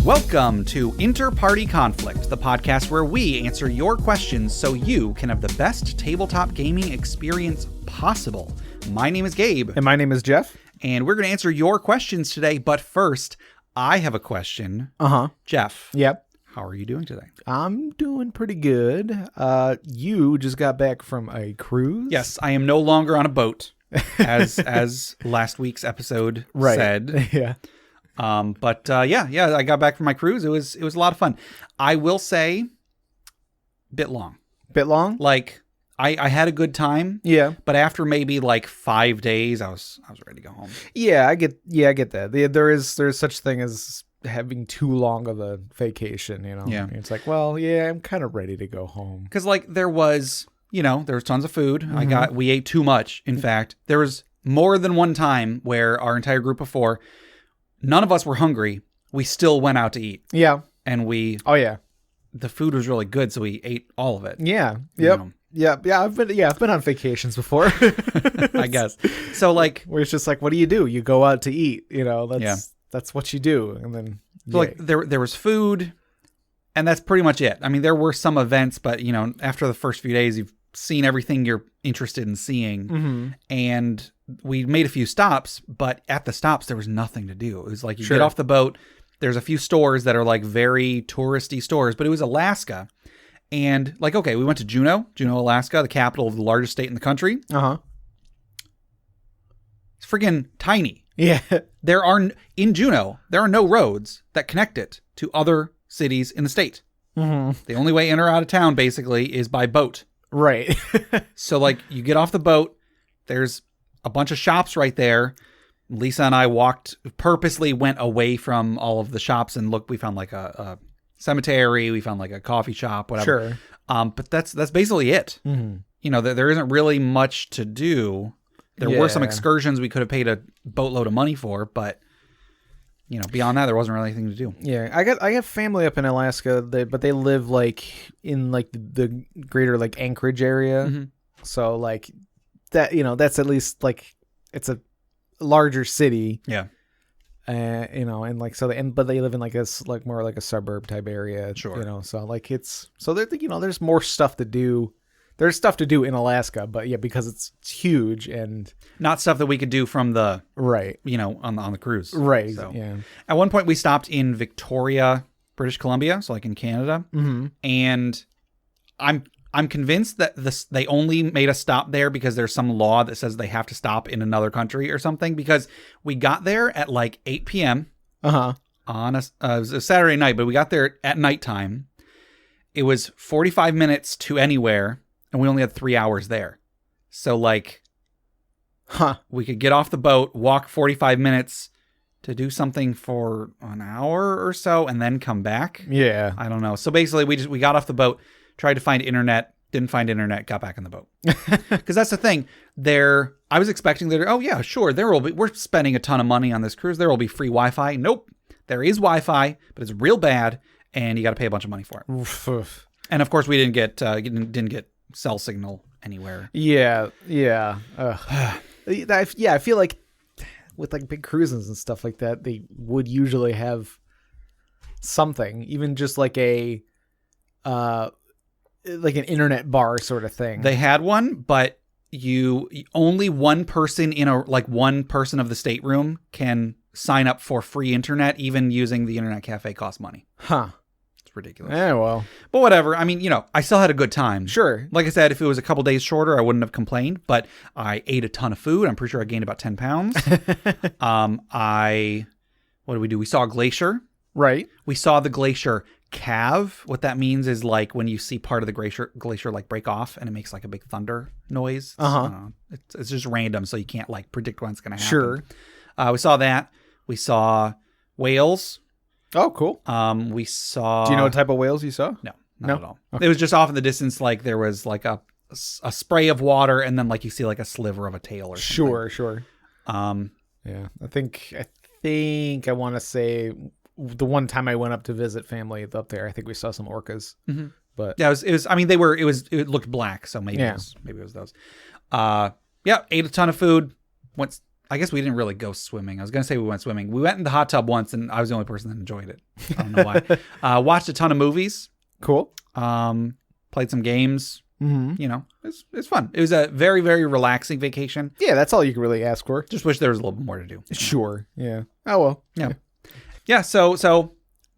Welcome to InterPartyConflict, the podcast where we answer your questions so you can have the best tabletop gaming experience possible. My name is Gabe. And my name is Jeff. And we're going to answer your questions today. But first, I have a question. Jeff. Yep. How are you doing today? I'm doing pretty good. You just got back from a cruise? Yes, I am no longer on a boat, as last week's episode said. Yeah. But I got back from my cruise. It was a lot of fun. I will say, bit long. Bit long? Like, I had a good time. Yeah. But after maybe like 5 days, I was ready to go home. Yeah, I get that. There's such thing as having too long of a vacation, you know? Yeah. It's like, well, yeah, I'm kind of ready to go home. Because like there was tons of food. We ate too much. In fact, there was more than one time where our entire group of 4, none of us were hungry. We still went out to eat. Yeah. And the food was really good, so we ate all of it. Yeah. Yep. Yeah. I've been on vacations before. I guess. So like, where it's just like, what do? You go out to eat, you know, that's what you do. And then so like there was food and that's pretty much it. I mean, there were some events, but you know, after the first few days, you've seen everything you're interested in seeing. Mm-hmm. And we made a few stops, but at the stops, there was nothing to do. It was like you get off the boat. There's a few stores that are like very touristy stores, but it was Alaska. And like, okay, we went to Juneau, Alaska, the capital of the largest state in the country. Uh-huh. It's friggin' tiny. Yeah. In Juneau, there are no roads that connect it to other cities in the state. Mm-hmm. The only way in or out of town basically is by boat. Right. So like you get off the boat, there's a bunch of shops right there. Lisa and I purposely went away from all of the shops and looked, we found like a cemetery, we found like a coffee shop, whatever. Sure. But that's basically it. Mm-hmm. You know, there isn't really much to do. There were some excursions we could have paid a boatload of money for, but you know, beyond that, there wasn't really anything to do. Yeah, I have family up in Alaska, but they live like in like the greater like Anchorage area. Mm-hmm. So like that, you know, that's at least like it's a larger city. Yeah. You know, and like but they live in like like more like a suburb type area. Sure. You know, so like there's more stuff to do. There's stuff to do in Alaska, but yeah, because it's huge and not stuff that we could do from the you know, on the cruise. Right. So, yeah. At one point we stopped in Victoria, British Columbia, so like in Canada. Mm-hmm. And I'm convinced that they only made us stop there because there's some law that says they have to stop in another country or something, because we got there at like 8 p.m. Uh-huh. On it was a Saturday night, but we got there at nighttime. It was 45 minutes to anywhere. And we only had 3 hours there. So, like, we could get off the boat, walk 45 minutes to do something for an hour or so, and then come back. Yeah. I don't know. So, basically, we got off the boat, tried to find internet, didn't find internet, got back in the boat. Because that's the thing. I was expecting we're spending a ton of money on this cruise. There will be free Wi-Fi. Nope. There is Wi-Fi, but it's real bad, and you got to pay a bunch of money for it. And, of course, we didn't get cell signal anywhere. Yeah. I feel like with like big cruises and stuff like that, they would usually have something, even just like like an internet bar sort of thing. They had one, but only one person one person of the stateroom can sign up for free internet. Even using the internet cafe costs money. Huh. Ridiculous. Yeah, well. But whatever. I mean, you know, I still had a good time. Sure. Like I said, if it was a couple days shorter, I wouldn't have complained, but I ate a ton of food. I'm pretty sure I gained about 10 pounds. What did we do? We saw a glacier. Right. We saw the glacier calve. What that means is like when you see part of the glacier like break off and it makes like a big thunder noise. Uh-huh. It's just random, so you can't like predict when it's going to happen. Sure. We saw that. We saw whales. Oh, cool. We saw... Do you know what type of whales you saw? No, not at all. Okay. It was just off in the distance, like there was like a spray of water, and then like you see like a sliver of a tail or something. Sure. Yeah, I think I want to say the one time I went up to visit family up there, I think we saw some orcas. Mm-hmm. But yeah, it was. I mean, it looked black, so maybe it was those. Ate a ton of food. I guess we didn't really go swimming. I was going to say we went swimming. We went in the hot tub once, and I was the only person that enjoyed it. I don't know why. Watched a ton of movies. Cool. Played some games. You know, it's fun. It was a very, very relaxing vacation. Yeah, that's all you can really ask for. Just wish there was a little bit more to do. Sure. Yeah. Oh, well. Yeah. So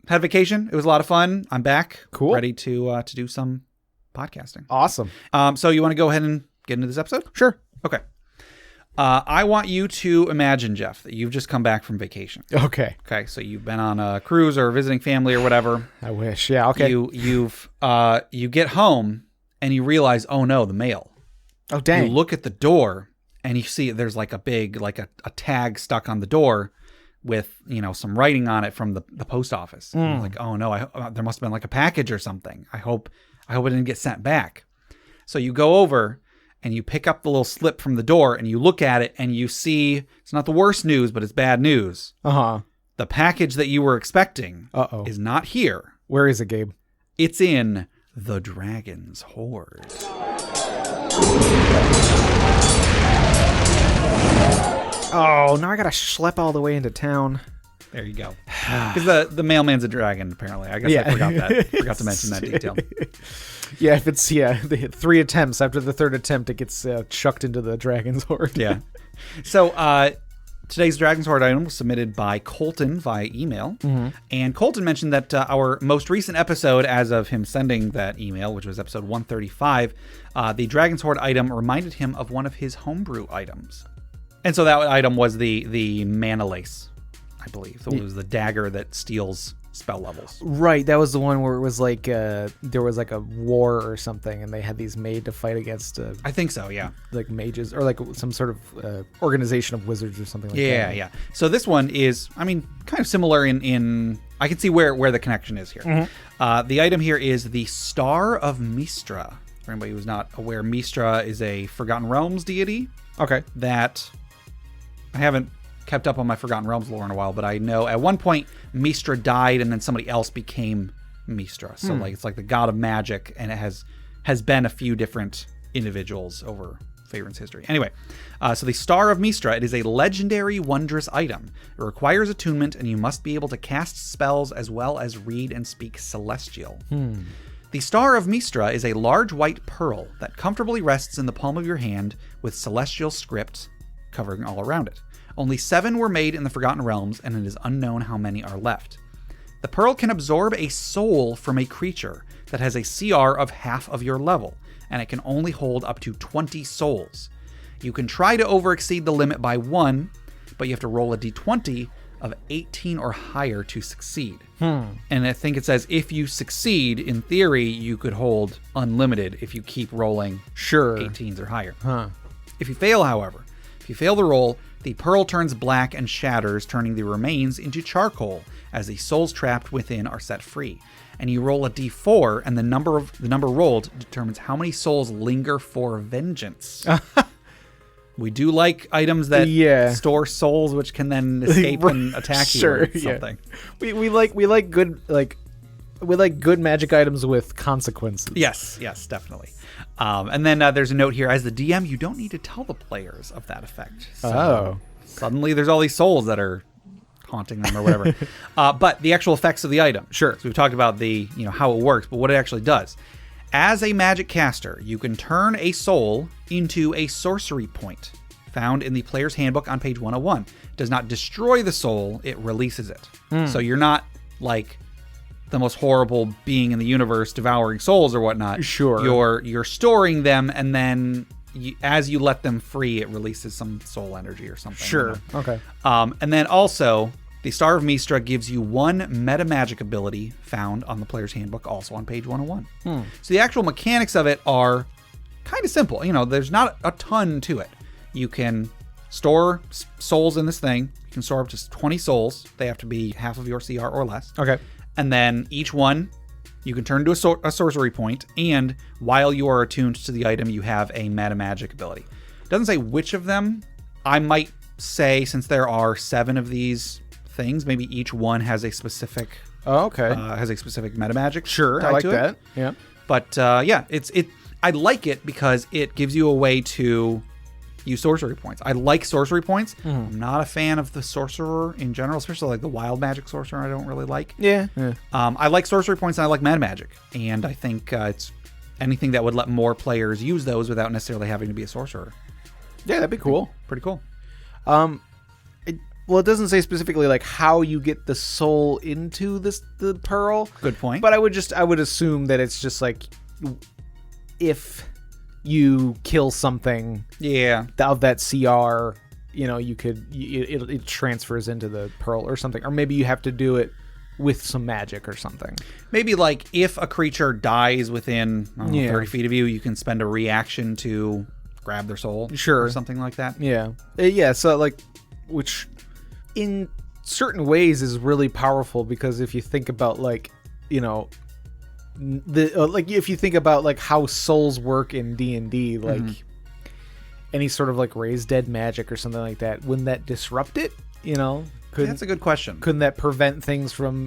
had a vacation. It was a lot of fun. I'm back. Cool. Ready to do some podcasting. Awesome. So you want to go ahead and get into this episode? Sure. Okay. I want you to imagine, Jeff, that you've just come back from vacation. Okay. Okay. So you've been on a cruise or visiting family or whatever. I wish. Yeah. Okay. You get home and you realize, oh no, the mail. Oh, dang. You look at the door and you see there's like a big, like a tag stuck on the door with, you know, some writing on it from the post office. And you're like, oh no, there must have been like a package or something. I hope it didn't get sent back. So you go over and you pick up the little slip from the door and you look at it and you see it's not the worst news, but it's bad news. The package that you were expecting is not here. Where is it, Gabe? It's in the Dragon's Hoard. Oh, now I gotta schlep all the way into town. There you go. Because the mailman's a dragon, apparently. I guess I forgot that. Forgot to mention that detail. Yeah, if it's, they hit 3 attempts. After the 3rd attempt, it gets chucked into the Dragon's Hoard. Yeah. So, today's Dragon's Hoard item was submitted by Colton via email. And Colton mentioned that our most recent episode, as of him sending that email, which was episode 135, the Dragon's Hoard item reminded him of one of his homebrew items. And so that item was the Mana Lace, I believe. So it was the dagger that steals spell levels. Right, that was the one where it was like there was like a war or something, and they had these made to fight against. I think so, yeah. Like mages or like some sort of organization of wizards or something like that. Yeah. So this one is, I mean, kind of similar in I can see where the connection is here. The item here is the Star of Mistra. For anybody who's not aware, Mistra is a Forgotten Realms deity. Okay. That I haven't kept up on my Forgotten Realms lore in a while, but I know at one point Mistra died and then somebody else became Mistra. So like it's like the god of magic, and it has been a few different individuals over Faerun's history. Anyway, so the Star of Mistra, it is a legendary wondrous item. It requires attunement, and you must be able to cast spells as well as read and speak Celestial. The Star of Mistra is a large white pearl that comfortably rests in the palm of your hand with Celestial script covering all around it. Only 7 were made in the Forgotten Realms, and it is unknown how many are left. The pearl can absorb a soul from a creature that has a CR of half of your level, and it can only hold up to 20 souls. You can try to overexceed the limit by 1, but you have to roll a d20 of 18 or higher to succeed. And I think it says if you succeed, in theory, you could hold unlimited if you keep rolling 18s or higher. If you fail, however, if you fail the roll, the pearl turns black and shatters, turning the remains into charcoal as the souls trapped within are set free. And you roll a d4, and the number rolled determines how many souls linger for vengeance. We do like items that store souls, which can then escape and attack you or something. We like good magic items with consequences. Yes, definitely. And then there's a note here. As the DM, you don't need to tell the players of that effect. So suddenly there's all these souls that are haunting them or whatever. But the actual effects of the item. Sure. So we've talked about how it works, but what it actually does. As a magic caster, you can turn a soul into a sorcery point found in the player's handbook on page 101. It does not destroy the soul, it releases it. So you're not like the most horrible being in the universe devouring souls or whatnot. Sure. You're storing them, and then as you let them free, it releases some soul energy or something. Sure. Okay. And then also, the Star of Mistra gives you 1 meta magic ability found on the player's handbook, also on page 101. So the actual mechanics of it are kind of simple. There's not a ton to it. You can store souls in this thing. You can store up to 20 souls. They have to be half of your CR or less. Okay. And then each one you can turn into a sorcery point, and while you are attuned to the item, you have a meta magic ability. It doesn't say which of them. I might say, since there are 7 of these things, maybe each one has a specific meta magic. Sure, I like that. Yeah. But I like it because it gives you a way to use sorcery points. I like sorcery points. I'm not a fan of the sorcerer in general, especially like the wild magic sorcerer. I don't really like. Yeah. I like sorcery points and I like meta magic, and I think it's anything that would let more players use those without necessarily having to be a sorcerer. Yeah, that'd be cool. Pretty cool. It doesn't say specifically like how you get the soul into the pearl. Good point. But I would assume that it's just like if you kill something of that CR, it transfers into the pearl or something. Or maybe you have to do it with some magic or something. Maybe like if a creature dies within 30 feet of you, you can spend a reaction to grab their soul. Sure. Or something like that. Yeah. Yeah, so like, which in certain ways is really powerful, because if you think about like, if you think about like how souls work in D&D, like any sort of like raise dead magic or something like that, wouldn't that disrupt it? That's a good question. Couldn't that prevent things from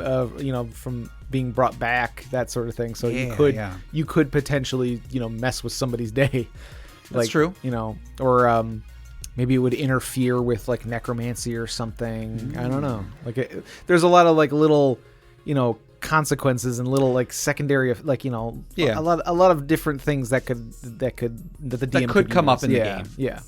from being brought back, that sort of thing? So you could potentially mess with somebody's day. That's true. Or maybe it would interfere with like necromancy or something. I don't know. Like there's a lot of like little consequences and little like secondary like a lot of different things that the DM could come up in the game. Yeah.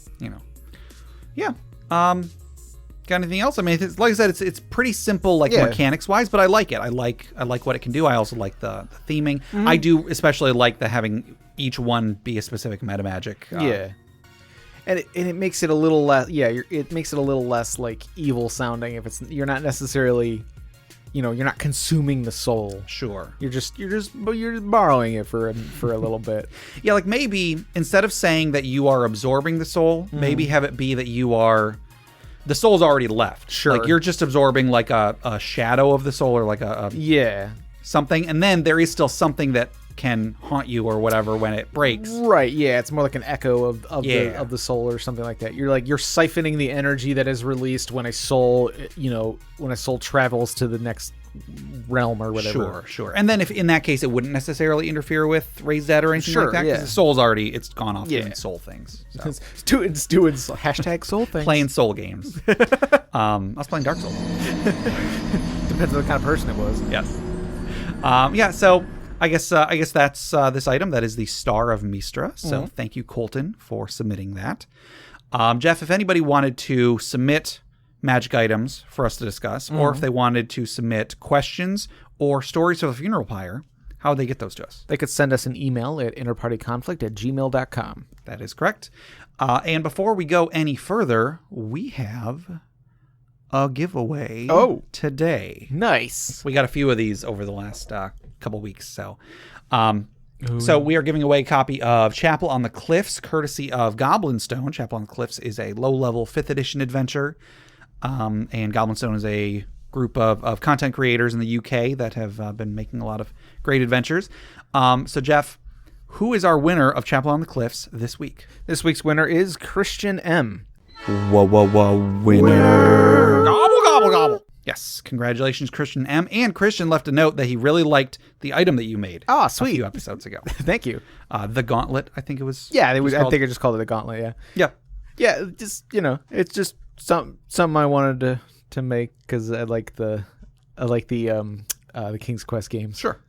Got anything else? I mean, like I said, it's pretty simple, like mechanics wise, but I like it. I like what it can do. I also like the theming. I do especially like the having each one be a specific meta magic. And it makes it a little less. It makes it a little less like evil sounding if you're not necessarily, you're not consuming the soul. Sure. You're borrowing it for a little bit. Yeah, like maybe instead of saying that you are absorbing the soul, maybe have it be that you are. The soul's already left. Sure. Like you're just absorbing like a shadow of the soul or like a something, and then there is still something that can haunt you or whatever when it breaks. Right. Yeah. It's more like an echo of the soul or something like that. You're siphoning the energy that is released when a soul travels to the next realm or whatever. Sure. And then if in that case it wouldn't necessarily interfere with raise dead or anything like that, because the soul's already gone off doing soul things. So. It's doing hashtag soul things. Playing soul games. I was playing Dark Souls. Depends on the kind of person it was. Yes. So I guess that's this item. That is the Star of Mistra. So thank you, Colton, for submitting that. Jeff, if anybody wanted to submit magic items for us to discuss, or if they wanted to submit questions or stories for the funeral pyre, how would they get those to us? They could send us an email at interpartyconflict@gmail.com. That is correct. And before we go any further, we have a giveaway today. Nice. We got a few of these over the last couple weeks. So we are giving away a copy of Chapel on the Cliffs, courtesy of Goblinstone. Chapel on the Cliffs is a low-level 5th edition adventure. And Goblinstone is a group of content creators in the UK that have been making a lot of great adventures. So, Jeff, who is our winner of Chapel on the Cliffs this week? This week's winner is Christian M. Winner! Gobble, gobble, gobble. Yes, congratulations, Christian M. And Christian left a note that he really liked the item that you made. Oh, sweet. A few episodes ago. Thank you. The Gauntlet, I think it was. Yeah, I think I just called it the Gauntlet, yeah. Yeah. Yeah, just, it's just something I wanted to make because I like the King's Quest games. Sure.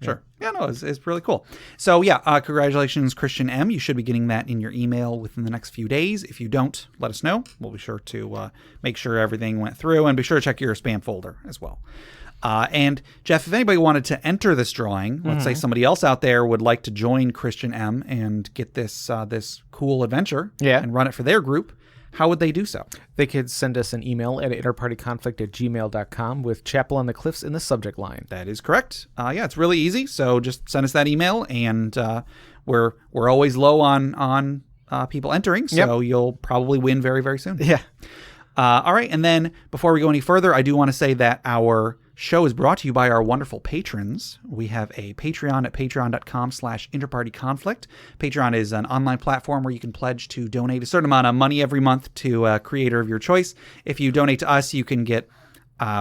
Yeah, no, it's really cool. So congratulations, Christian M. You should be getting that in your email within the next few days. If you don't, let us know. We'll be sure to make sure everything went through, and be sure to check your spam folder as well. And Jeff, if anybody wanted to enter this drawing, let's say somebody else out there would like to join Christian M and get this cool adventure and run it for their group, how would they do so? They could send us an email at interpartyconflict@gmail.com with Chapel on the Cliffs in the subject line. That is correct. It's really easy. So just send us that email, and we're always low on people entering, so you'll probably win very, very soon. Yeah. All right, and then before we go any further, I do want to say that our show is brought to you by our wonderful patrons. We have a Patreon at patreon.com/interpartyconflict. Patreon is an online platform where you can pledge to donate a certain amount of money every month to a creator of your choice. If you donate to us, you can get,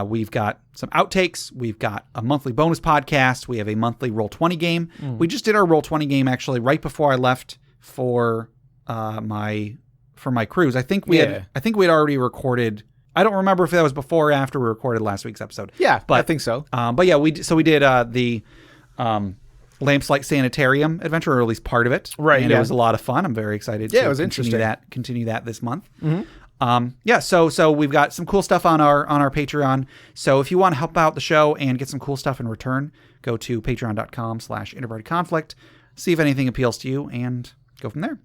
we've got some outtakes. We've got a monthly bonus podcast. We have a monthly Roll20 game. We just did our Roll20 game actually right before I left for my for my cruise. I think we had already recorded. I don't remember if that was before or after we recorded last week's episode. Yeah, but I think so. But yeah, we did the Lamplight Sanitarium adventure, or at least part of it. Right. And it was a lot of fun. I'm very excited it to was interesting. Continue that this month. So we've got some cool stuff on our Patreon. So if you want to help out the show and get some cool stuff in return, go to patreon.com/InterPartyConflict, see if anything appeals to you, and go from there.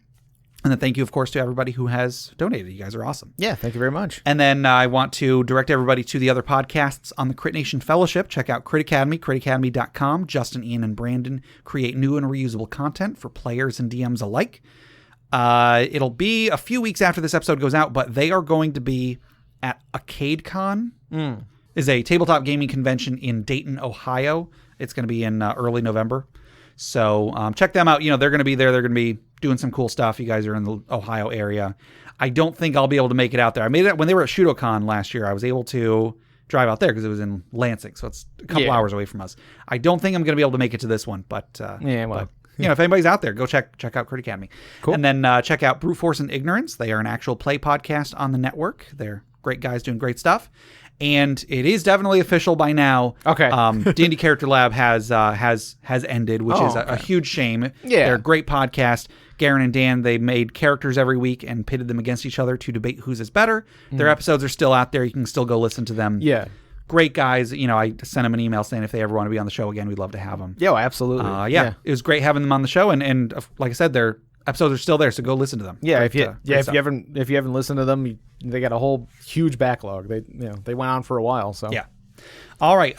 And then thank you, of course, to everybody who has donated. You guys are awesome. Yeah, thank you very much. And then I want to direct everybody to the other podcasts on the Crit Nation Fellowship. Check out Crit Academy, critacademy.com. Justin, Ian, and Brandon create new and reusable content for players and DMs alike. It'll be a few weeks after this episode goes out, but they are going to be at ArcadeCon. Is a tabletop gaming convention in Dayton, Ohio. It's going to be in early November. So check them out. You know, they're going to be there. They're going to be doing some cool stuff. You guys are in the Ohio area. I don't think I'll be able to make it out there. I made it when they were at ShudoCon last year. I was able to drive out there because it was in Lansing, so it's a couple hours away from us. I don't think I'm going to be able to make it to this one, but you know, if anybody's out there, go check out Crit Academy. Cool. And then check out Brute Force and Ignorance. They are an actual play podcast on the network. They're great guys doing great stuff. And it is definitely official by now. Okay. D&D Character Lab has ended, which is a huge shame. Yeah. They're a great podcast. Garen and Dan, they made characters every week and pitted them against each other to debate whose is better. Their episodes are still out there. You can still go listen to them. Yeah. Great guys. You know, I sent them an email saying if they ever want to be on the show again, we'd love to have them. Yeah, absolutely. It was great having them on the show. And like I said, their episodes are still there, so go listen to them. Yeah, if you haven't listened to them, they got a whole huge backlog. They went on for a while. So yeah. All right.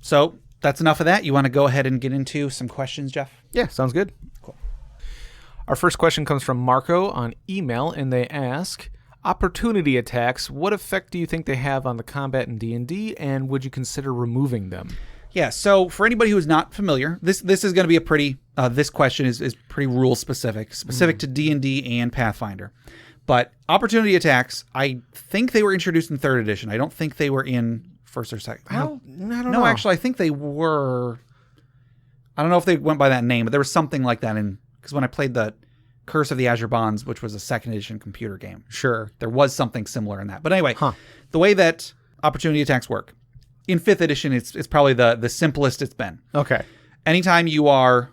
So that's enough of that. You want to go ahead and get into some questions, Jeff? Yeah, sounds good. Cool. Our first question comes from Marco on email, and they ask, opportunity attacks, what effect do you think they have on the combat in D&D, and would you consider removing them? Yeah, so for anybody who's not familiar, this is going to be a pretty, this question is pretty rule specific to D&D and Pathfinder. But opportunity attacks, I think they were introduced in 3rd edition. I don't think they were in 1st or 2nd. I don't know. No, actually, I think they were. I don't know if they went by that name, but there was something like that because when I played the Curse of the Azure Bonds, which was a 2nd edition computer game. Sure. There was something similar in that. But anyway, the way that opportunity attacks work, in 5th edition, it's probably the simplest it's been. Okay. Anytime you are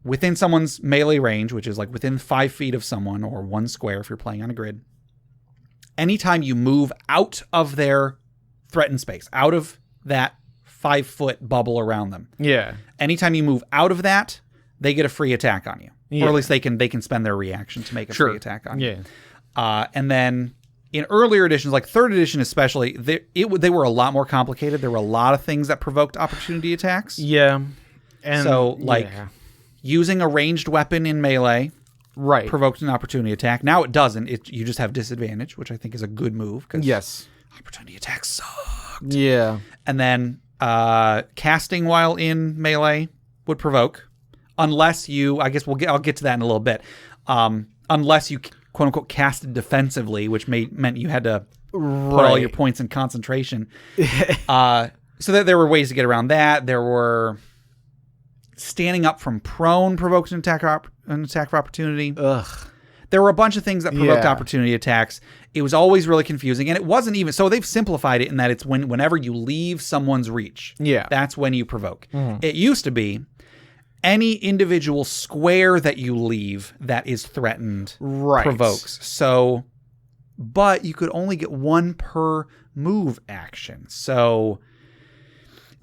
within someone's melee range, which is like within 5 feet of someone or 1 square if you're playing on a grid, anytime you move out of their threatened space, out of that 5-foot bubble around them. Yeah. Anytime you move out of that, they get a free attack on you. Yeah. Or at least they can spend their reaction to make a free attack on you. And then in earlier editions, like 3rd edition especially, they were a lot more complicated. There were a lot of things that provoked opportunity attacks. Yeah. And so, using a ranged weapon in melee provoked an opportunity attack. Now it doesn't. You just have disadvantage, which I think is a good move. Yes. Opportunity attacks sucked. Yeah. And then casting while in melee would provoke. Unless you, I guess I'll get to that in a little bit. Unless you quote unquote casted defensively, which meant you had to put all your points in concentration. So that there were ways to get around that. There were standing up from prone provoked an attack of opportunity. Ugh. There were a bunch of things that provoked opportunity attacks. It was always really confusing, and it wasn't even so. They've simplified it in that it's whenever you leave someone's reach. Yeah, that's when you provoke. It used to be any individual square that you leave that is threatened provokes. So, but you could only get 1 per move action. So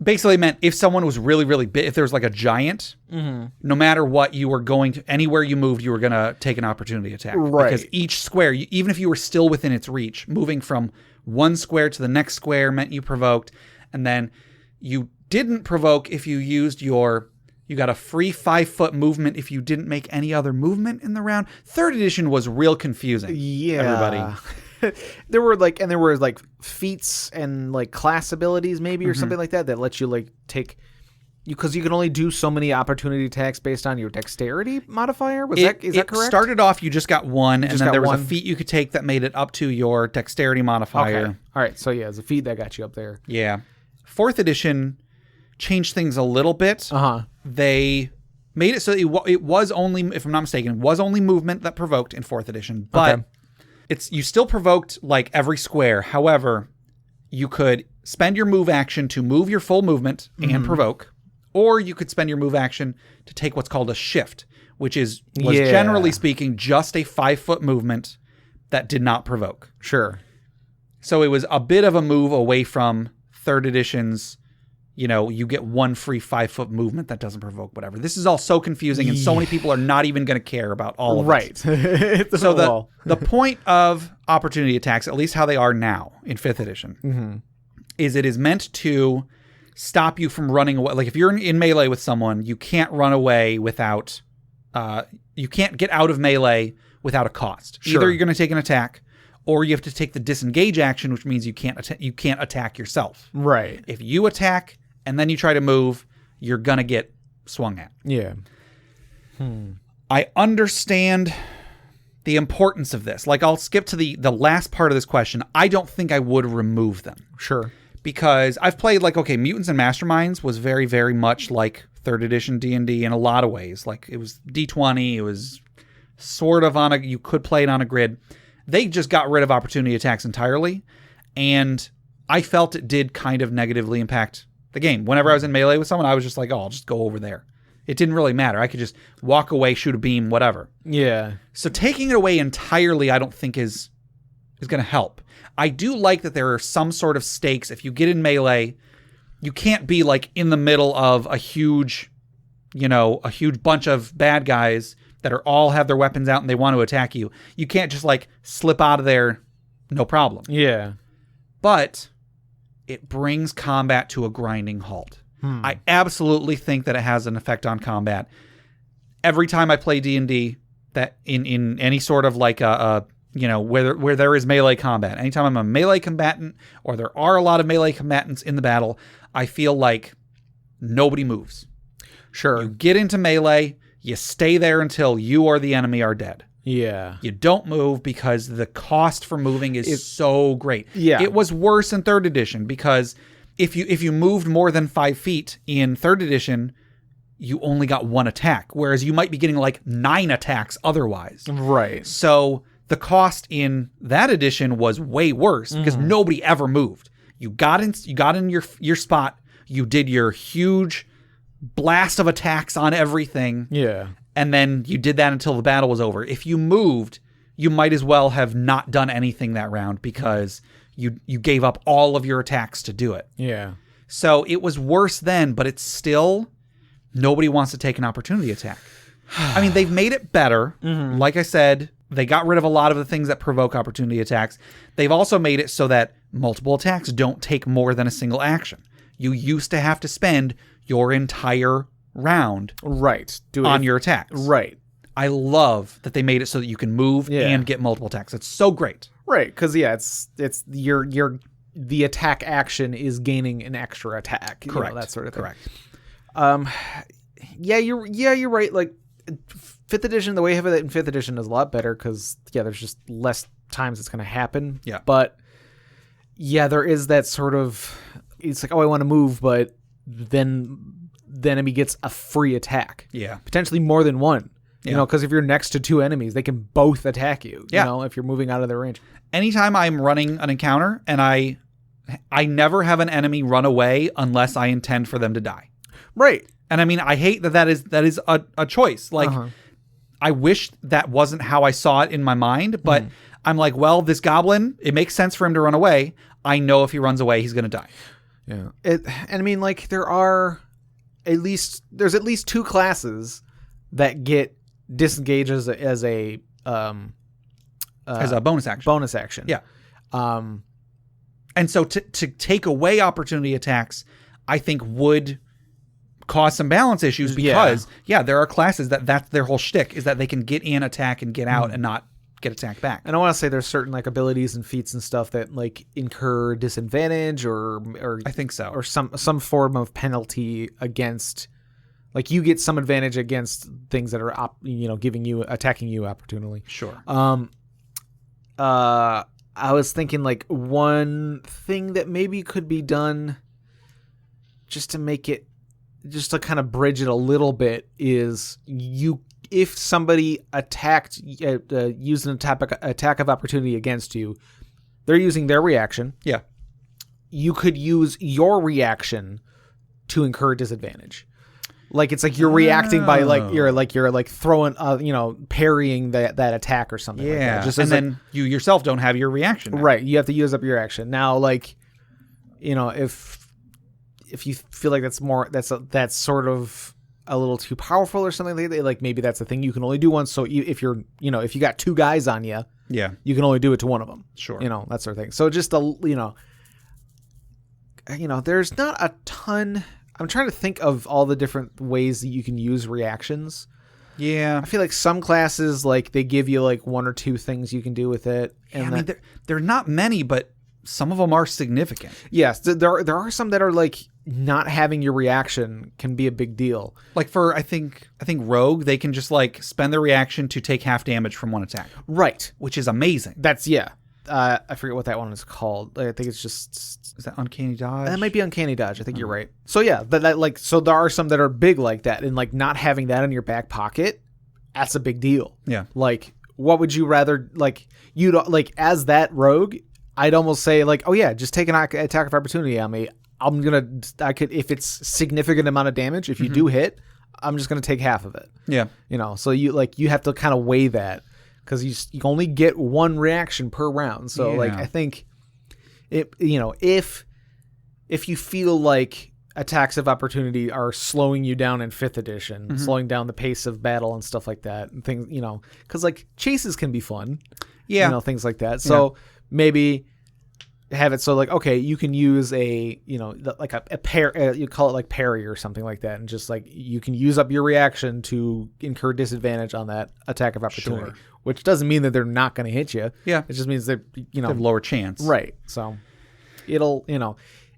basically meant if someone was really, really big, if there was like a giant, no matter what, you were going to, anywhere you moved, you were going to take an opportunity attack. Right. Because each square, even if you were still within its reach, moving from 1 square to the next square meant you provoked. And then you didn't provoke if you used you got a free 5-foot movement if you didn't make any other movement in the round. 3rd edition was real confusing. Yeah. Everybody. there were feats and like class abilities maybe or something like that lets you like take because you can only do so many opportunity attacks based on your dexterity modifier. Is that correct? It started off you just got 1 and then there was a feat you could take that made it up to your dexterity modifier. Okay. All right. So yeah, it's a feat that got you up there. Yeah. 4th edition changed things a little bit. They made it so it was only, if I'm not mistaken, it was only movement that provoked in 4th edition, but You still provoked like every square. However, you could spend your move action to move your full movement and provoke, or you could spend your move action to take what's called a shift, which was generally speaking just a 5-foot movement that did not provoke. Sure. So it was a bit of a move away from 3rd edition's, you get one free 5-foot movement that doesn't provoke whatever. This is all so confusing, and so many people are not even going to care about all of it. So the point of opportunity attacks, at least how they are now in 5th edition, is it is meant to stop you from running away. Like if you're in melee with someone, you can't run away without, you can't get out of melee without a cost. Sure. Either you're going to take an attack, or you have to take the disengage action, which means you can't attack yourself. Right. If you attack and then you try to move, you're going to get swung at. Yeah. I understand the importance of this. Like, I'll skip to the last part of this question. I don't think I would remove them. Sure. Because I've played, Mutants and Masterminds was very, very much like 3rd edition D&D in a lot of ways. Like, it was D20. It was sort of you could play it on a grid. They just got rid of opportunity attacks entirely, and I felt it did kind of negatively impact the game. Whenever I was in melee with someone, I was just like, I'll just go over there. It didn't really matter. I could just walk away, shoot a beam, whatever. Yeah. So taking it away entirely, I don't think is going to help. I do like that there are some sort of stakes. If you get in melee, you can't be like in the middle of a huge bunch of bad guys that all have their weapons out and they want to attack you. You can't just like slip out of there, no problem. Yeah. But it brings combat to a grinding halt. I absolutely think that it has an effect on combat. Every time I play D&D, that in any sort of like where there is melee combat, anytime I'm a melee combatant or there are a lot of melee combatants in the battle, I feel like nobody moves. Sure. You get into melee, you stay there until you or the enemy are dead. Yeah. You don't move because the cost for moving is so great. Yeah. It was worse in 3rd edition because if you moved more than 5 feet in 3rd edition, you only got 1 attack, whereas you might be getting like 9 attacks otherwise. Right. So the cost in that edition was way worse because nobody ever moved. You got in your spot, you did your huge blast of attacks on everything. Yeah. And then you did that until the battle was over. If you moved, you might as well have not done anything that round because you gave up all of your attacks to do it. Yeah. So it was worse then, but it's still, nobody wants to take an opportunity attack. I mean, they've made it better. Like I said, they got rid of a lot of the things that provoke opportunity attacks. They've also made it so that multiple attacks don't take more than a single action. You used to have to spend your entire round on your attacks. Right. I love that they made it so that you can move and get multiple attacks. It's so great. Right, because it's the attack action is gaining an extra attack. Correct. That sort of thing. Correct. You're right. Like 5th edition, the way you have it in 5th edition is a lot better because there's just less times it's going to happen. Yeah. But there is that sort of, it's like, I want to move, but then the enemy gets a free attack. Yeah. Potentially more than one. You know, because if you're next to 2 enemies, they can both attack you. You know, if you're moving out of their range. Anytime I'm running an encounter and I never have an enemy run away unless I intend for them to die. Right. And I mean, I hate that is a choice. Like, I wish that wasn't how I saw it in my mind, but I'm like, well, this goblin, it makes sense for him to run away. I know if he runs away, he's going to die. Yeah. And I mean, like, there's at least 2 classes that get disengage as a bonus action. Yeah. And so to take away opportunity attacks, I think would cause some balance issues because there are classes that's their whole shtick is that they can get in, attack, and get out and not get attacked back. And I want to say there's certain like abilities and feats and stuff that like incur disadvantage or I think so, or some form of penalty against. Like you get some advantage against things that are attacking you opportunely. Sure. I was thinking like one thing that maybe could be done just to make it, just to kind of bridge it a little bit, is you if somebody attacked, used an attack of opportunity against you, they're using their reaction. Yeah. You could use your reaction to incur disadvantage. Like it's like you're reacting by you're throwing parrying that attack or something like that. Just and then you yourself don't have your reaction now. Right, you have to use up your action. Now like if you feel like that's sort of a little too powerful or something like that, like maybe that's a thing you can only do once. So if you're if you got two guys on you, you can only do it to one of them. Sure. That sort of thing. So just there's not a ton. I'm trying to think of all the different ways that you can use reactions. Yeah. I feel like some classes, like, they give you, like, one or two things you can do with it. And I mean, there are not many, but some of them are significant. Yes. There are some that are, like, not having your reaction can be a big deal. Like for, I think Rogue, they can just, like, spend their reaction to take half damage from one attack. Right. Which is amazing. That's, yeah. I forget what that one is called. I think it's just... Is that Uncanny Dodge? That might be Uncanny Dodge. I think you're right. So yeah, so there are some that are big like that, and like not having that in your back pocket, that's a big deal. Yeah. Like, what would you rather as that rogue? I'd almost say like, oh yeah, just take an attack of opportunity on me. I could if it's significant amount of damage. If you do hit, I'm just gonna take half of it. Yeah. So you have to kind of weigh that. Because you only get one reaction per round. So, like, I think, if you feel like attacks of opportunity are slowing you down in 5th edition, slowing down the pace of battle and stuff like that, and things, because, like, chases can be fun. Yeah. Things like that. So, maybe have it so, like, okay, you can use like a pair, you call it, like, parry or something like that, and just, like, you can use up your reaction to incur disadvantage on that attack of opportunity. Sure. Which doesn't mean that they're not going to hit you. Yeah. It just means that, they have lower chance. Right. So it'll,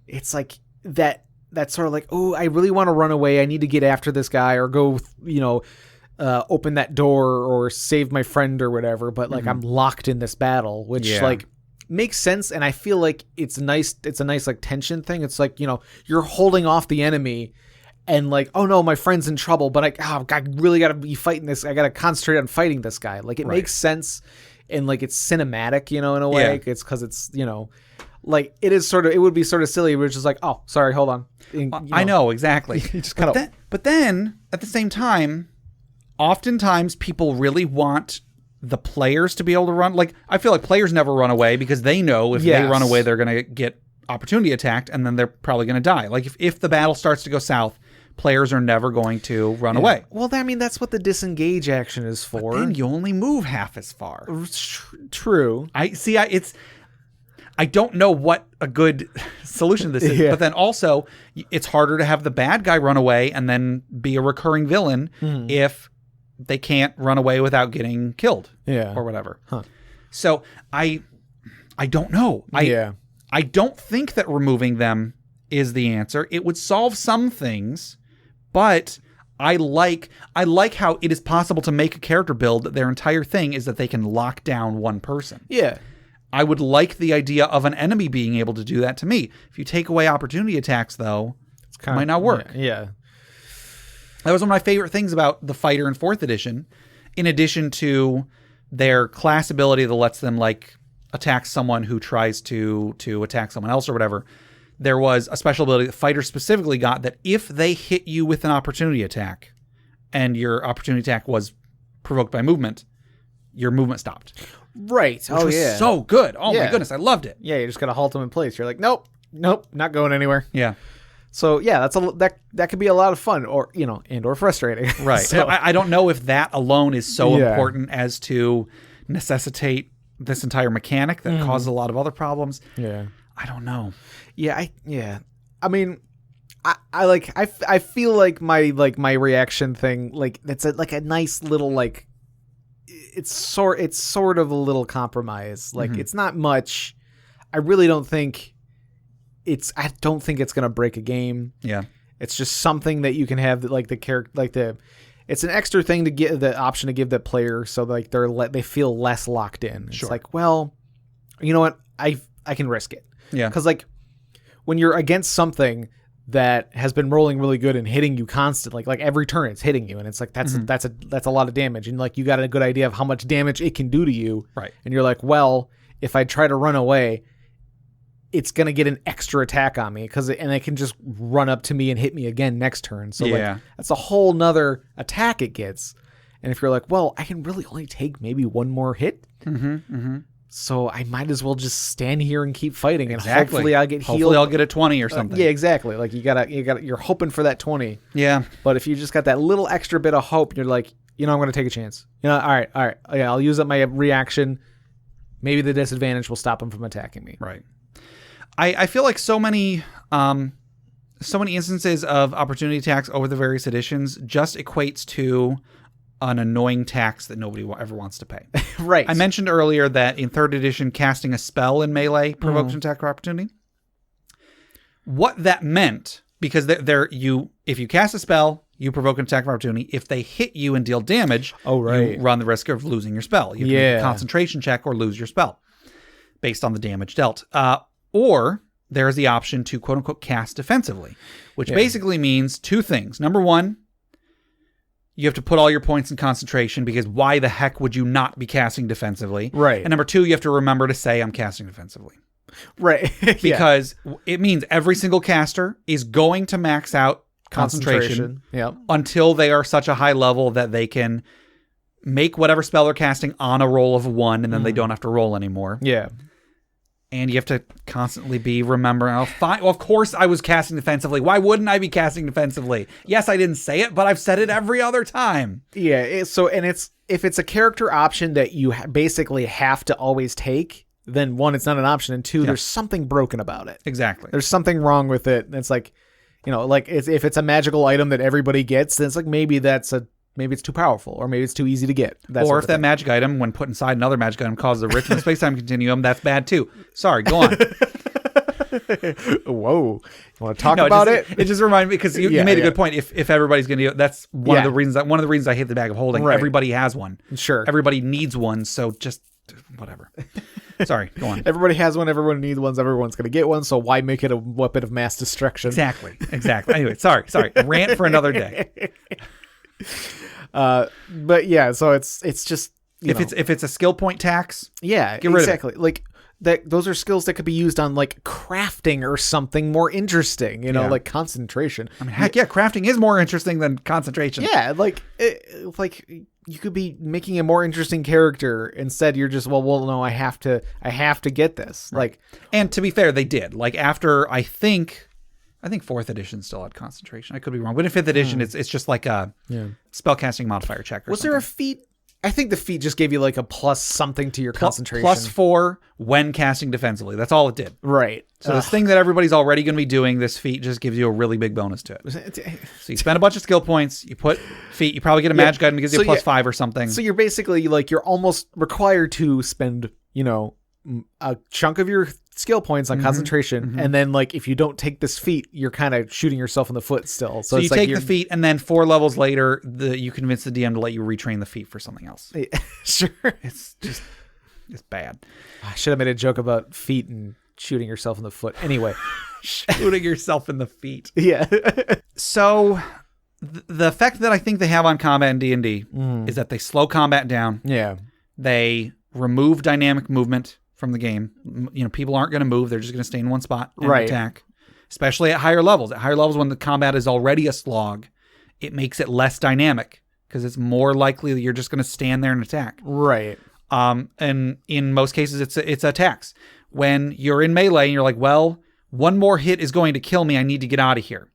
it's like that sort of like, oh, I really want to run away. I need to get after this guy or go, open that door or save my friend or whatever. But like I'm locked in this battle, which like makes sense. And I feel like it's nice. It's a nice like tension thing. It's like, you're holding off the enemy. And like, oh no, my friend's in trouble, but I really got to be fighting this. I got to concentrate on fighting this guy. Like it makes sense, and like it's cinematic, in a way. Yeah. It's because it's like it is sort of. It would be sort of silly, which is like, oh, sorry, hold on. And, I know exactly. Just kind of. But then at the same time, oftentimes people really want the players to be able to run. Like I feel like players never run away because they know if they run away, they're gonna get opportunity attacked, and then they're probably gonna die. Like if the battle starts to go south. Players are never going to run away. Well, I mean, that's what the disengage action is for. But then you only move half as far. True. I don't know what a good solution this is, but then also it's harder to have the bad guy run away and then be a recurring villain if they can't run away without getting killed or whatever. Huh. So I don't know. I don't think that removing them is the answer. It would solve some things. But I like how it is possible to make a character build that their entire thing is that they can lock down one person. Yeah. I would like the idea of an enemy being able to do that to me. If you take away opportunity attacks, though, it might not work. Yeah. That was one of my favorite things about the fighter in 4th edition, in addition to their class ability that lets them like attack someone who tries to attack someone else or whatever. There was a special ability that fighters specifically got that if they hit you with an opportunity attack and your opportunity attack was provoked by movement, your movement stopped. Right. Which was so good. Oh my goodness. I loved it. Yeah. You just got to halt them in place. You're like, nope, not going anywhere. Yeah. So yeah, that could be a lot of fun or, and or frustrating. Right. So, I don't know if that alone is so important as to necessitate this entire mechanic that causes a lot of other problems. Yeah. I don't know. Yeah, I mean, I feel like my reaction thing, like that's a nice little like it's sort of a little compromise. Like it's not much. I really don't think it's gonna break a game. Yeah, it's just something that you can have that like the character it's an extra thing to get the option to give that player so like they feel less locked in. It's like, well, you know what, I can risk it. Yeah, because like when you're against something, that has been rolling really good and hitting you constantly, like every turn it's hitting you, and it's like that's a lot of damage, and like you got a good idea of how much damage it can do to you, right? And you're like, well, if I try to run away, it's gonna get an extra attack on me and it can just run up to me and hit me again next turn. So like that's a whole nother attack it gets. And if you're like, well, I can really only take maybe one more hit, so I might as well just stand here and keep fighting, and hopefully I'll get healed. Hopefully I'll get a 20 or something. Yeah, exactly. Like you're hoping for that 20. Yeah. But if you just got that little extra bit of hope, you're like, I'm going to take a chance. All right. Yeah, I'll use up my reaction. Maybe the disadvantage will stop him from attacking me. Right. I feel like so many instances of opportunity attacks over the various editions just equates to an annoying tax that nobody ever wants to pay. Right. I mentioned earlier that in 3rd edition, casting a spell in melee provoked an attack or opportunity. What that meant, because if you cast a spell, you provoke an attack of opportunity. If they hit you and deal damage, you run the risk of losing your spell. You can make a concentration check or lose your spell based on the damage dealt. Or there's the option to quote unquote cast defensively, which basically means 2 things. Number 1, you have to put all your points in concentration, because why the heck would you not be casting defensively? Right. And number 2, you have to remember to say, I'm casting defensively. Right. Because it means every single caster is going to max out concentration until they are such a high level that they can make whatever spell they're casting on a roll of 1, and then they don't have to roll anymore. Yeah. And you have to constantly be remembering, well, of course I was casting defensively. Why wouldn't I be casting defensively? Yes, I didn't say it, but I've said it every other time. Yeah. If it's a character option that you basically have to always take, then 1, it's not an option, and 2, there's something broken about it. Exactly. There's something wrong with it. It's like, like if it's a magical item that everybody gets, then it's like maybe it's too powerful, or maybe it's too easy to get. Or if that magic item, when put inside another magic item, causes a rift in the space-time continuum, that's bad too. Sorry, go on. Whoa. You want to talk about it? It just reminded me, because you made a good point. If everybody's going to do it, that's one of the reasons I hate the bag of holding. Right. Everybody has one. Sure. Everybody needs one, so just whatever. Sorry, go on. Everybody has one, everyone needs one, everyone's going to get one, so why make it a weapon of mass destruction? Exactly. Anyway, sorry. Rant for another day. But yeah, so it's just if it's a skill point tax, get rid of it. Like those are skills that could be used on like crafting or something more interesting, like concentration. I mean, heck yeah, crafting is more interesting than concentration. Yeah, like you could be making a more interesting character. Instead, you're just no, I have to get this. Right. Like, and to be fair, they did. Like after I think 4th edition still had concentration. I could be wrong, but in 5th edition, it's just like a spellcasting modifier check. Was there a feat? I think the feat just gave you like a plus something to your concentration. +4 when casting defensively. That's all it did. Right. So this thing that everybody's already going to be doing, this feat just gives you a really big bonus to it. So you spend a bunch of skill points, you put feat, you probably get a magic item that gives you a +5 or something. So you're basically you're almost required to spend, a chunk of your skill points on concentration, and then if you don't take this feat, you're kind of shooting yourself in the foot still. So you take the feat, and then 4 levels later, you convince the DM to let you retrain the feat for something else. Sure. It's bad. I should have made a joke about feet and shooting yourself in the foot. Anyway. Shooting yourself in the feet. Yeah. So the effect that I think they have on combat in D&D is that they slow combat down. Yeah. They remove dynamic movement from the game. People aren't going to move. They're just going to stay in one spot and attack, especially at higher levels. At higher levels, when the combat is already a slog, it makes it less dynamic because it's more likely that you're just going to stand there and attack. Right. And in most cases, it's attacks. When you're in melee and you're like, well, one more hit is going to kill me. I need to get out of here.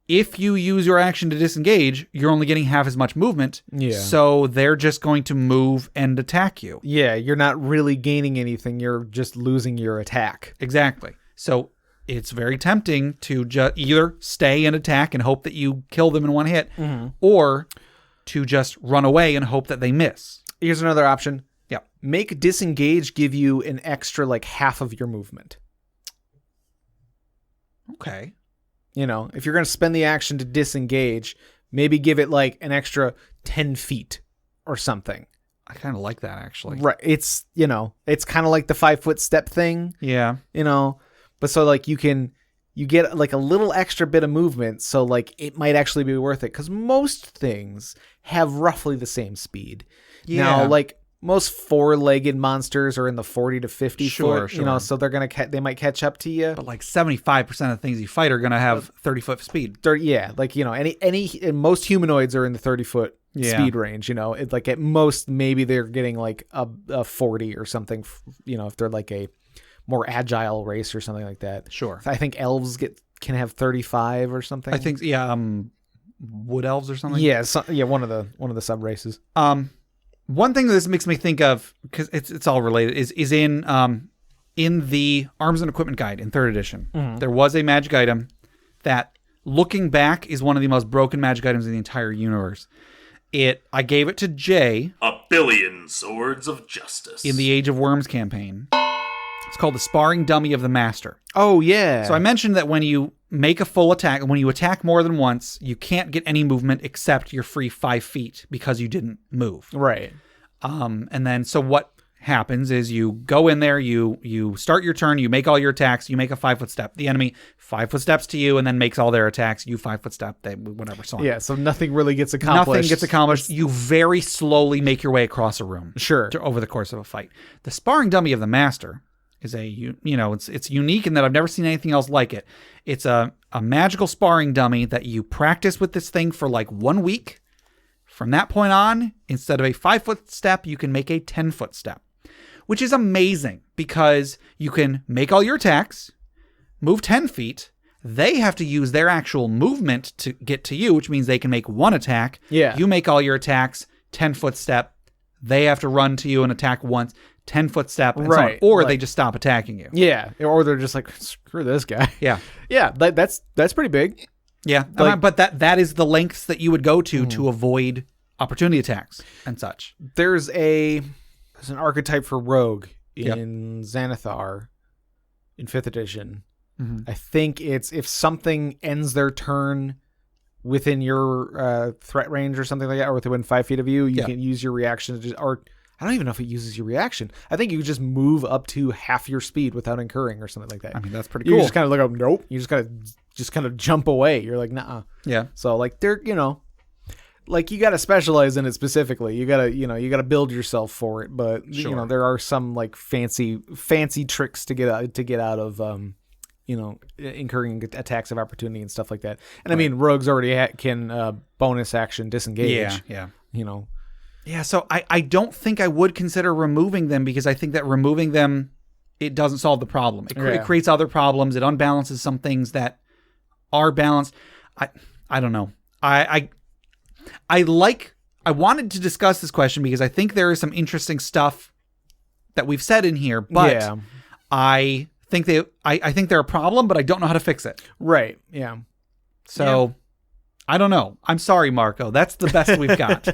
If you use your action to disengage, you're only getting half as much movement. Yeah. So they're just going to move and attack you. Yeah, you're not really gaining anything. You're just losing your attack. Exactly. So it's very tempting to either stay and attack and hope that you kill them in one hit, or to just run away and hope that they miss. Here's another option. Yeah. Make disengage give you an extra half of your movement. Okay. If you're going to spend the action to disengage, maybe give it an extra 10 feet or something. I kind of like that, actually. Right. It's, it's kind of like the 5-foot step thing. Yeah. But so you you get like a little extra bit of movement, so like it might actually be worth it because most things have roughly the same speed. Yeah. Now, like most 4-legged monsters are in the 40 to 50 foot, sure. you know, so they're gonna they might catch up to you. But like 75% of the things you fight are gonna have 30-foot speed. Yeah, like you know, most humanoids are in the 30-foot speed range. You know, it's like at most maybe they're getting like a 40 or something. You know, if they're like a more agile race or something like that. Sure. I think elves can have 35 or something. I think wood elves or something. Yeah, one of the sub races. One thing that this makes me think of, because it's all related, is in the Arms and Equipment Guide in 3rd edition. Mm-hmm. There was a magic item that, looking back, is one of the most broken magic items in the entire universe. I gave it to Jay. A billion swords of justice. In the Age of Worms campaign. It's called the Sparring Dummy of the Master. Oh, yeah. So I mentioned that when you make a full attack, when you attack more than once, you can't get any movement except you're free 5 feet because you didn't move. Right. And then, so what happens is you go in there, you start your turn, you make all your attacks, you make a 5-foot step. The enemy 5-foot steps to you and then makes all their attacks. You 5-foot step, whatever, so on. Yeah, so nothing really gets accomplished. Nothing gets accomplished. You very slowly make your way across a room. Sure. Over the course of a fight. The Sparring Dummy of the Master is it's unique in that I've never seen anything else like it. It's a magical sparring dummy that you practice with this thing for like 1 week. From that point on, instead of a 5-foot step, you can make a 10-foot step, which is amazing because you can make all your attacks, move 10 feet. They have to use their actual movement to get to you, which means they can make one attack. Yeah. You make all your attacks, 10-foot step. They have to run to you and attack once. 10-foot step, and so on. Or they just stop attacking you. Yeah, or they're just like, screw this guy. Yeah. Yeah, that's pretty big. Yeah, like, but that is the lengths that you would go to avoid opportunity attacks and such. There's an archetype for rogue in Xanathar in 5th edition. Mm-hmm. I think it's if something ends their turn within your threat range or something like that, or within 5 feet of you, you can use your reaction to or I don't even know if it uses your reaction. I think you just move up to half your speed without incurring or something like that. I mean, that's pretty cool. You just kind of look up, nope. You just kind of jump away. You're like, nah. Yeah. So like they're, like you got to specialize in it specifically. You got to build yourself for it. But there are some like fancy tricks to get out of, incurring attacks of opportunity and stuff like that. And I mean, rogues already can bonus action disengage. Yeah. Yeah, so I don't think I would consider removing them because I think that removing them, it doesn't solve the problem. It creates other problems. It unbalances some things that are balanced. I don't know. I wanted to discuss this question because I think there is some interesting stuff that we've said in here, but I think they're a problem, but I don't know how to fix it. Right. Yeah. So I don't know. I'm sorry, Marco. That's the best we've got.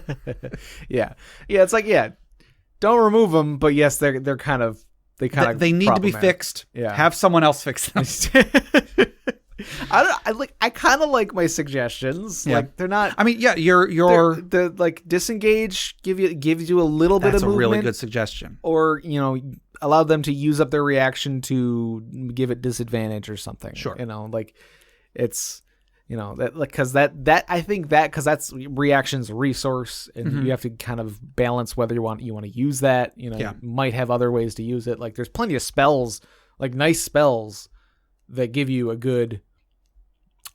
Yeah. It's like, don't remove them, but yes, they need to be fixed. Yeah. Have someone else fix them. I kind of like my suggestions. Yeah. Like they're not. I mean, they're like disengage gives you a little bit of movement. That's a really good suggestion. Or allow them to use up their reaction to give it disadvantage or something. Sure. Like it's. Because that's reaction's resource, and you have to kind of balance whether you want to use that. You might have other ways to use it. Like there's plenty of spells, like nice spells that give you a good,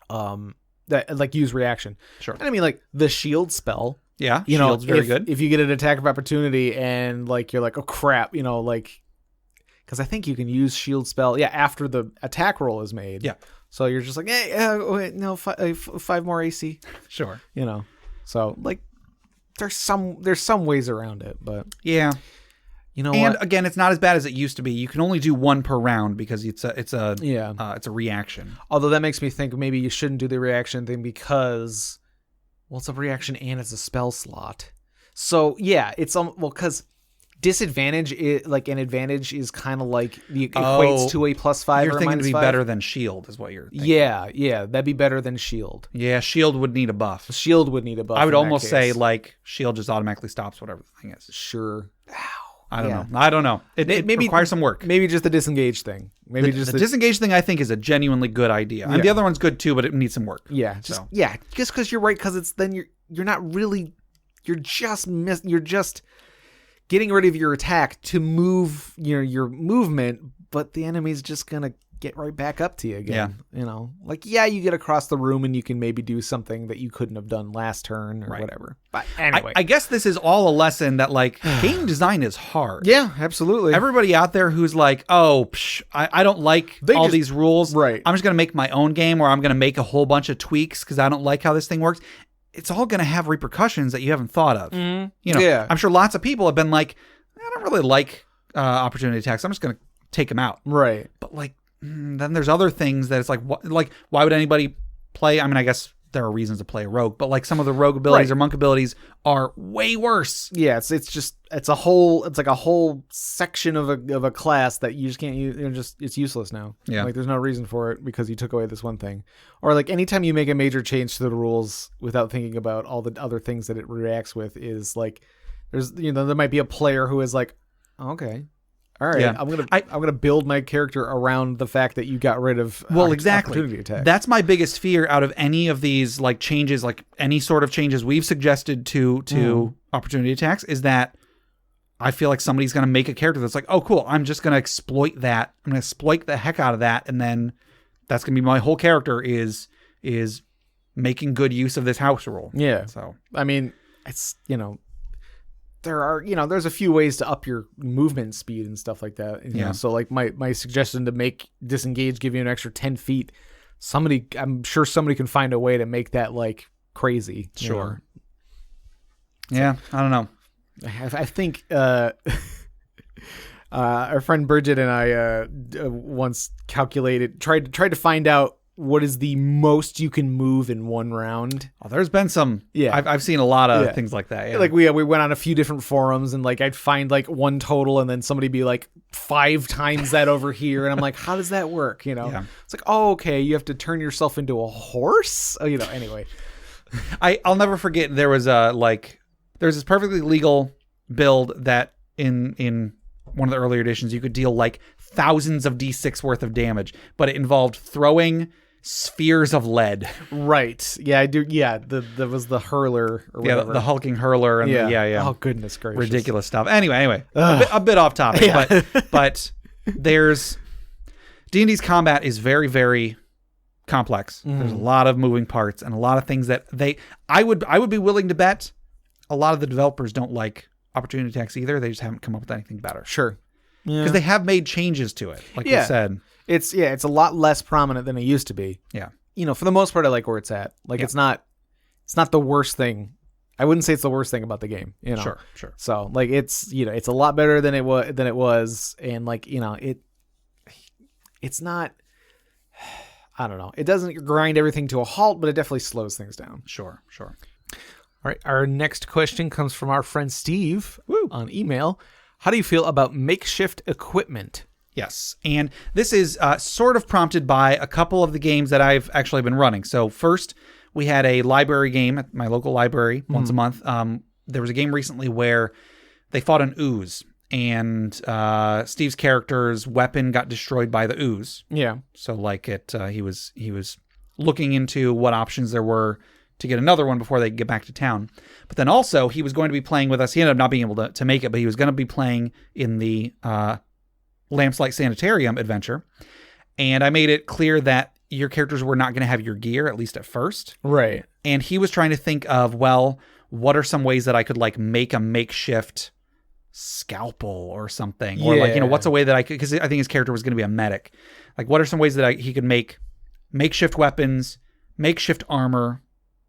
that like use reaction. Sure. And I mean like the shield spell. Yeah. Shield's very good. If you get an attack of opportunity and like you're like, oh crap, because I think you can use shield spell. Yeah. After the attack roll is made. Yeah. So you're just like, hey, wait, no, 5 more AC. Sure. So like there's some ways around it, but yeah. And again, it's not as bad as it used to be. You can only do 1 per round because it's a reaction. Although that makes me think maybe you shouldn't do the reaction thing because, well, it's a reaction and it's a spell slot. So yeah, it's because disadvantage an advantage is kind of like equates to a +5 you're or thinking to be -5. better than shield is what you're thinking. Yeah, that'd be better than shield. Yeah, shield would need a buff. Shield would need a buff. I would almost say like shield just automatically stops whatever the thing is. Sure. I don't know. It maybe requires some work. Maybe just the disengage thing. Maybe the disengage thing I think is a genuinely good idea. And the other one's good too, but it needs some work. Yeah. Just because you're right, because it's then you're not really, you're just getting rid of your attack to move your movement, but the enemy's just gonna get right back up to you again. Yeah. You get across the room and you can maybe do something that you couldn't have done last turn or whatever. But anyway, I guess this is all a lesson that like game design is hard. Yeah, absolutely. Everybody out there who's like, I don't like these rules. Right. I'm just gonna make my own game, or I'm gonna make a whole bunch of tweaks because I don't like how this thing works. It's all gonna have repercussions that you haven't thought of. Mm-hmm. I'm sure lots of people have been like, I don't really like opportunity attacks. I'm just gonna take them out. Right. But like. Then there's other things that it's like, why would anybody play? I mean, I guess there are reasons to play a rogue, but like some of the rogue abilities or monk abilities are way worse. Yeah, it's like a whole section of a class that you just can't use. It's useless now. Yeah, like there's no reason for it because you took away this one thing. Or like anytime you make a major change to the rules without thinking about all the other things that it reacts with, is like there might be a player who is like, okay. All right, I'm gonna build my character around the fact that you got rid of opportunity attack. That's my biggest fear out of any of these like changes, like any sort of changes we've suggested to opportunity attacks, is that I feel like somebody's gonna make a character that's like, oh cool, I'm just gonna exploit that. I'm gonna exploit the heck out of that, and then that's gonna be my whole character is making good use of this house rule. Yeah. So I mean, it's there are, there's a few ways to up your movement speed and stuff like that. So like my suggestion to make disengage give you an extra 10 feet. I'm sure somebody can find a way to make that like crazy. Sure. Yeah. I don't know. I think, our friend Bridget and I, once tried to find out what is the most you can move in one round. Oh, there's been some. Yeah, I've seen a lot of things like that. Yeah. Like we went on a few different forums, and like I'd find like one total, and then somebody be like 5 times that over here, and I'm like, how does that work? It's like, oh, okay, you have to turn yourself into a horse. Anyway, I'll never forget. There was there's this perfectly legal build that in one of the earlier editions you could deal like thousands of D6 worth of damage, but it involved throwing spheres of lead. Right. Yeah, I do. Yeah, there was the hurler or whatever. Yeah, the hulking hurler and Oh, goodness gracious. Ridiculous stuff. Anyway, a bit off topic, but there's D&D's combat is very, very complex. There's a lot of moving parts and a lot of things that I would be willing to bet a lot of the developers don't like opportunity attacks either. They just haven't come up with anything better. Sure. Because they have made changes to it, like you said. It's a lot less prominent than it used to be. Yeah. For the most part, I like where it's at. Like it's not the worst thing. I wouldn't say it's the worst thing about the game. Sure. So like it's it's a lot better than it was, and like it's not. I don't know. It doesn't grind everything to a halt, but it definitely slows things down. Sure. All right. Our next question comes from our friend Steve on email. How do you feel about makeshift equipment? Yes. And this is sort of prompted by a couple of the games that I've actually been running. So first, we had a library game at my local library once a month. There was a game recently where they fought an ooze, and Steve's character's weapon got destroyed by the ooze. Yeah. So like he was looking into what options there were to get another one before they get back to town. But then also he was going to be playing with us. He ended up not being able to make it, but he was going to be playing in the Lamplight Sanitarium adventure. And I made it clear that your characters were not going to have your gear, at least at first. Right. And he was trying to think of, well, what are some ways that I could like make a makeshift scalpel or something? Or like, what's a way that I could, because I think his character was going to be a medic. Like, what are some ways that he could make makeshift weapons, makeshift armor,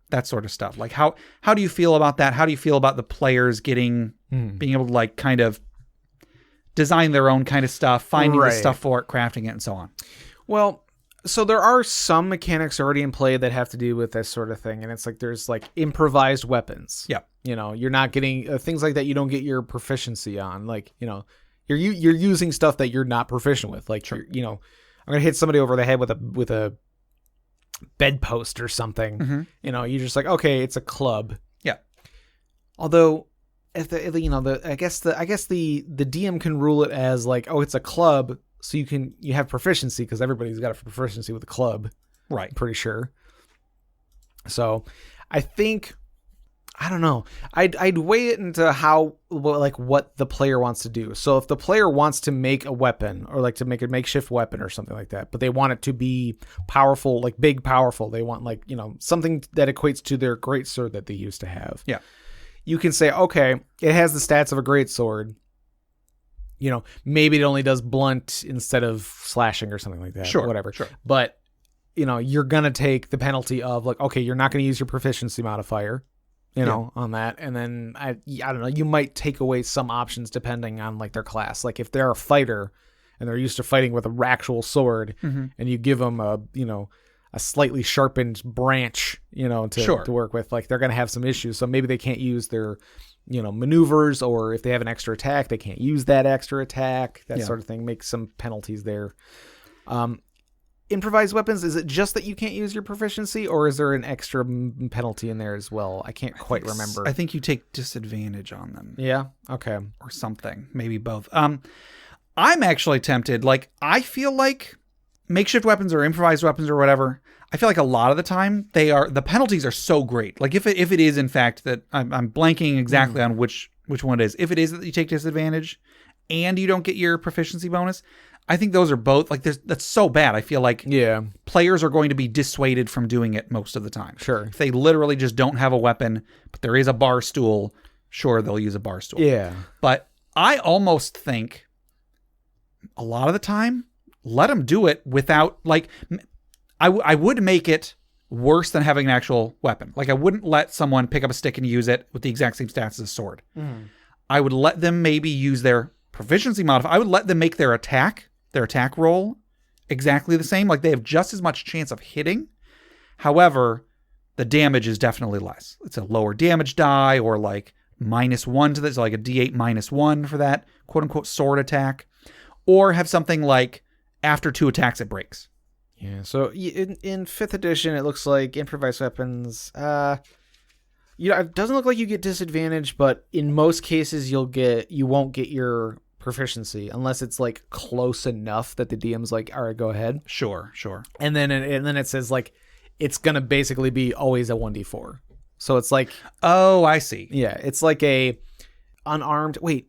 that sort of stuff? Like, how do you feel about that? How do you feel about the players being able to like kind of design their own kind of stuff, finding the stuff for it, crafting it, and so on? Well, so there are some mechanics already in play that have to do with this sort of thing, and it's like there's like improvised weapons. Yeah. You're not getting things like that. You don't get your proficiency on. Like, you're using stuff that you're not proficient with. Like, I'm gonna hit somebody over the head with a bedpost or something. You're just like, okay, it's a club. Yeah. Although I guess the DM can rule it as like, oh, it's a club, so you have proficiency because everybody's got a proficiency with a club, Right. I'm pretty sure. So, I think, I don't know. I'd weigh it into what the player wants to do. So if the player wants to make a weapon or like to make a makeshift weapon or something like that, but they want it to be powerful, like big powerful, they want something that equates to their greatsword that they used to have. Yeah. You can say, okay, it has the stats of a greatsword. Maybe it only does blunt instead of slashing or something like that. Sure. Whatever. Sure. But, you're going to take the penalty of like, okay, you're not going to use your proficiency modifier, on that. And then I don't know, you might take away some options depending on like their class. Like if they're a fighter and they're used to fighting with an actual sword and you give them a slightly sharpened branch, to work with, like they're going to have some issues. So maybe they can't use their, maneuvers, or if they have an extra attack, they can't use that extra attack, that sort of thing. Make some penalties there. Improvised weapons, is it just that you can't use your proficiency, or is there an extra penalty in there as well? I can't quite remember. I think you take disadvantage on them. Yeah. Okay. Or something. Maybe both. I'm actually tempted. Like, I feel like makeshift weapons or improvised weapons or whatever, I feel like a lot of the time the penalties are so great. Like if it is in fact that I'm blanking exactly on which one it is. If it is that you take disadvantage and you don't get your proficiency bonus, I think those are both like that's so bad. I feel like players are going to be dissuaded from doing it most of the time. Sure. If they literally just don't have a weapon, but there is a bar stool, sure, they'll use a bar stool. Yeah. But I almost think a lot of the time, let them do it without, like, I would make it worse than having an actual weapon. Like, I wouldn't let someone pick up a stick and use it with the exact same stats as a sword. I would let them maybe use their proficiency modifier. I would let them make their attack roll exactly the same. Like, they have just as much chance of hitting. However, the damage is definitely less. It's a lower damage die, or like -1 to this, like a D8 -1 for that quote unquote sword attack. Or have something like after 2 attacks, it breaks. Yeah. So in 5th edition, it looks like improvised weapons. It doesn't look like you get disadvantage, but in most cases, you won't get your proficiency unless it's like close enough that the DM's like, all right, go ahead. Sure. And then it says like it's gonna basically be always a 1d4. So it's like, oh, I see. Yeah, it's like a unarmed. Wait.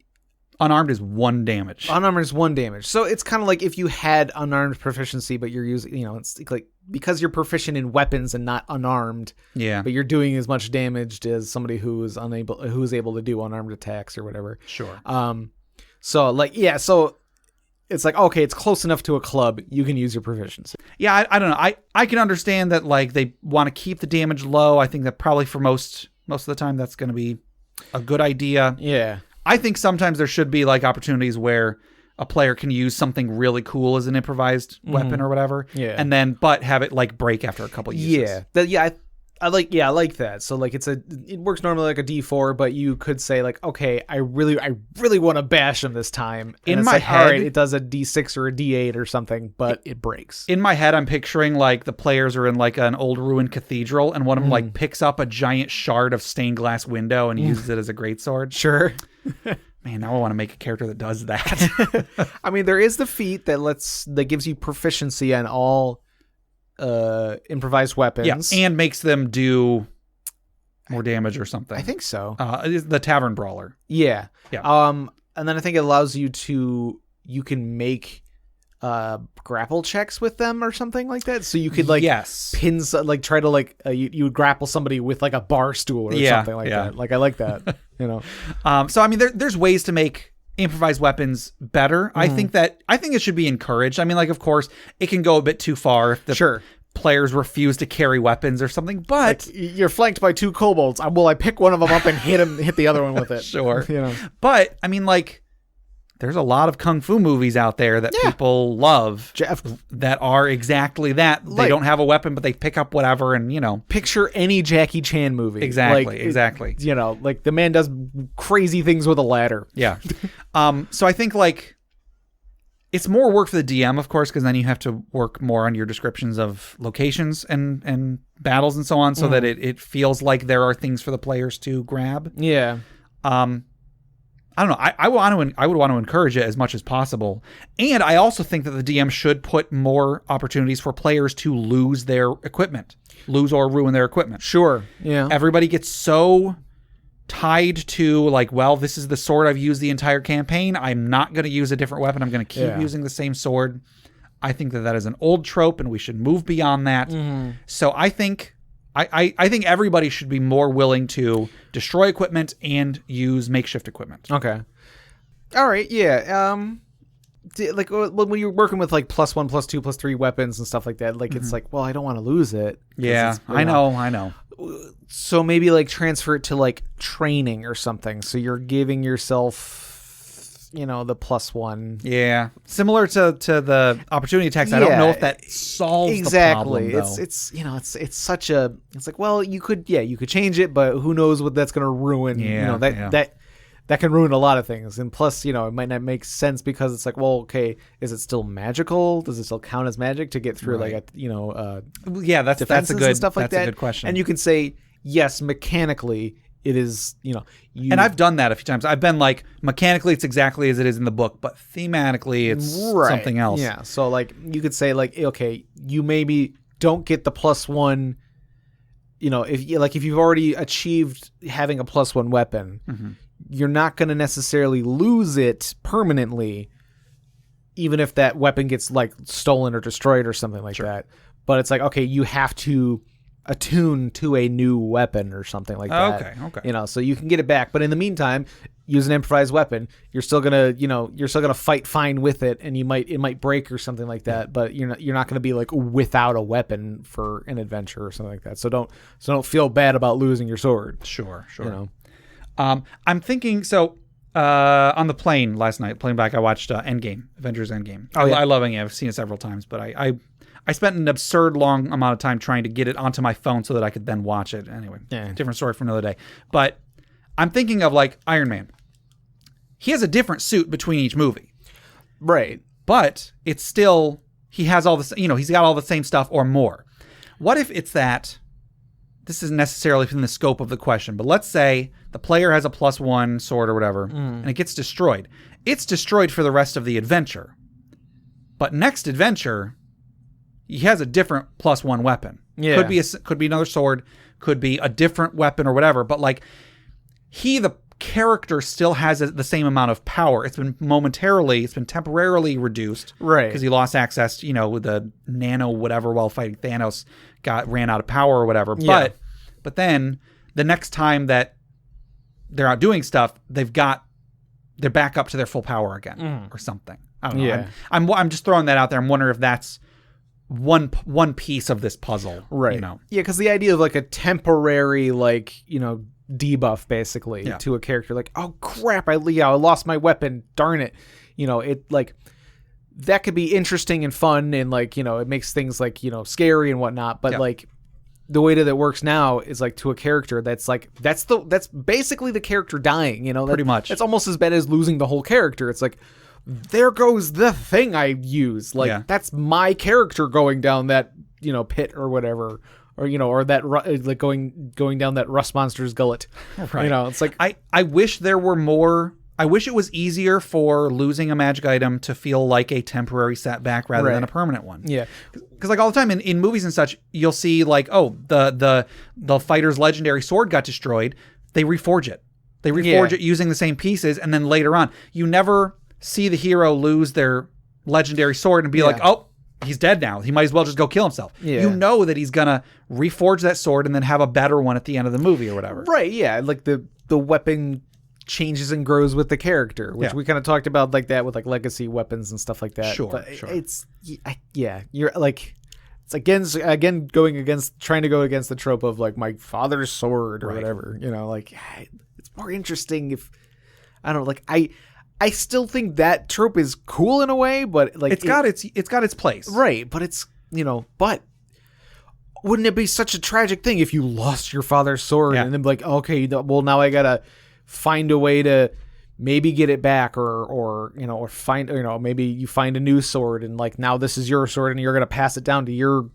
Unarmed is 1 damage. Unarmed is 1 damage. So it's kind of like if you had unarmed proficiency, but you're using, it's like because you're proficient in weapons and not unarmed. Yeah. But you're doing as much damage as somebody who's able to do unarmed attacks or whatever. Sure. So like, yeah. So it's like, okay, it's close enough to a club. You can use your proficiency. Yeah. I don't know. I can understand that like they want to keep the damage low. I think that probably for most of the time that's going to be a good idea. Yeah. I think sometimes there should be like opportunities where a player can use something really cool as an improvised weapon or whatever. Yeah. And then, but have it like break after a couple uses. Yeah. I like that. So like it works normally like a D4, but you could say like, okay, I really want to bash him this time. And in my like, head, all right, it does a D6 or a D8 or something, but it breaks. In my head, I'm picturing like the players are in like an old ruined cathedral, and one of them like picks up a giant shard of stained glass window and uses it as a greatsword. Sure. Man, now I want to make a character that does that. I mean, there is the feat that gives you proficiency on all improvised weapons. Yeah, and makes them do more damage or something. I think so. The Tavern Brawler. Yeah. Yeah. And then I think it allows you can make grapple checks with them or something like that. So you could like pin, like try to like you would grapple somebody with like a bar stool or something like that. Like I like that. So I mean, there's ways to make improvised weapons better. I think it should be encouraged. I mean, like, of course, it can go a bit too far if the players refuse to carry weapons or something, but like, you're flanked by 2 kobolds. I pick one of them up and hit the other one with it. Sure. But I mean, like, there's a lot of kung fu movies out there that people love that are exactly that. They don't have a weapon, but they pick up whatever and, Picture any Jackie Chan movie. Exactly. Like the man does crazy things with a ladder. Yeah. So I think like it's more work for the DM, of course, because then you have to work more on your descriptions of locations and battles and so on so that it feels like there are things for the players to grab. Yeah. I don't know. I would want to encourage it as much as possible. And I also think that the DM should put more opportunities for players to lose their equipment. Lose or ruin their equipment. Sure. Yeah. Everybody gets so tied to like, well, this is the sword I've used the entire campaign. I'm not going to use a different weapon. I'm going to keep using the same sword. I think that is an old trope and we should move beyond that. Mm-hmm. So I think everybody should be more willing to destroy equipment and use makeshift equipment. Okay. All right. Yeah. Like when you're working with like +1, +2, +3 weapons and stuff like that, like it's like, well, I don't want to lose it. Yeah, I know. So maybe like transfer it to like training or something. So you're giving yourself, the +1. Yeah, similar to the opportunity attacks. I don't know if that solves the problem. It's such a. It's like, well, you could change it, but who knows what that's going to ruin? That can ruin a lot of things. And plus, it might not make sense because it's like, well, okay, is it still magical? Does it still count as magic to get through that's a good stuff like that? A good question. And you can say, yes, mechanically it is, and I've done that a few times. I've been like, mechanically it's exactly as it is in the book, but thematically it's something else. Yeah. So like you could say like, okay, you maybe don't get the +1, if you've already achieved having a +1 weapon, mm-hmm. You're not going to necessarily lose it permanently, even if that weapon gets like stolen or destroyed or something like that. But it's like, okay, you have to attune to a new weapon or something like that. Okay. So you can get it back. But in the meantime, use an improvised weapon. You're still gonna fight fine with it, and it might break or something like that. But you're not gonna be like without a weapon for an adventure or something like that. So don't feel bad about losing your sword. Sure. I'm thinking, on the plane last night, playing back, I watched Endgame, Avengers Endgame. I love Endgame. I've seen it several times, but I spent an absurd long amount of time trying to get it onto my phone so that I could then watch it. Anyway, different story for another day. But I'm thinking of like Iron Man. He has a different suit between each movie. Right. But it's still, he has all this, he's got all the same stuff or more. What if it's that, this isn't necessarily within the scope of the question, but let's say the player has a +1 sword or whatever, and it gets destroyed. It's destroyed for the rest of the adventure. But next adventure, he has a different +1 weapon. Yeah. Could be another sword, could be a different weapon or whatever, but like the character still has the same amount of power. It's been temporarily reduced. Right. Because he lost access, with the nano whatever while fighting Thanos, ran out of power or whatever. Yeah. But then the next time that they're out doing stuff, they're back up to their full power again or something. I don't know. Yeah. I'm just throwing that out there. I'm wondering if that's one piece of this puzzle. Right. Yeah, because the idea of like a temporary debuff basically to a character, like, oh crap, I lost my weapon, darn it. It like that could be interesting and fun and like, it makes things like, scary and whatnot. But like the way that it works now is like to a character that's like, that's basically the character dying, pretty much. It's almost as bad as losing the whole character. It's like, there goes the thing I use. Like that's my character going down that, pit or whatever. Or that like going down that rust monster's gullet. Right. It's like I wish there were more. I wish it was easier for losing a magic item to feel like a temporary setback rather than a permanent one. Yeah, because like all the time in movies and such, you'll see like, oh, the fighter's legendary sword got destroyed. They reforge it. They reforge it using the same pieces, and then later on, you never see the hero lose their legendary sword and be like, oh, he's dead now. He might as well just go kill himself. Yeah. You know that he's going to reforge that sword and then have a better one at the end of the movie or whatever. Right, yeah. Like the weapon changes and grows with the character, which we kind of talked about like that with like legacy weapons and stuff like that. Sure, but it's, you're like, it's again trying to go against the trope of like my father's sword or whatever, like it's more interesting if, I don't know, like I still think that trope is cool in a way, but like it's got its place, right? But it's but wouldn't it be such a tragic thing if you lost your father's sword and then be like, okay, well now I gotta find a way to maybe get it back, or find maybe you find a new sword and like now this is your sword and you're gonna pass it down to your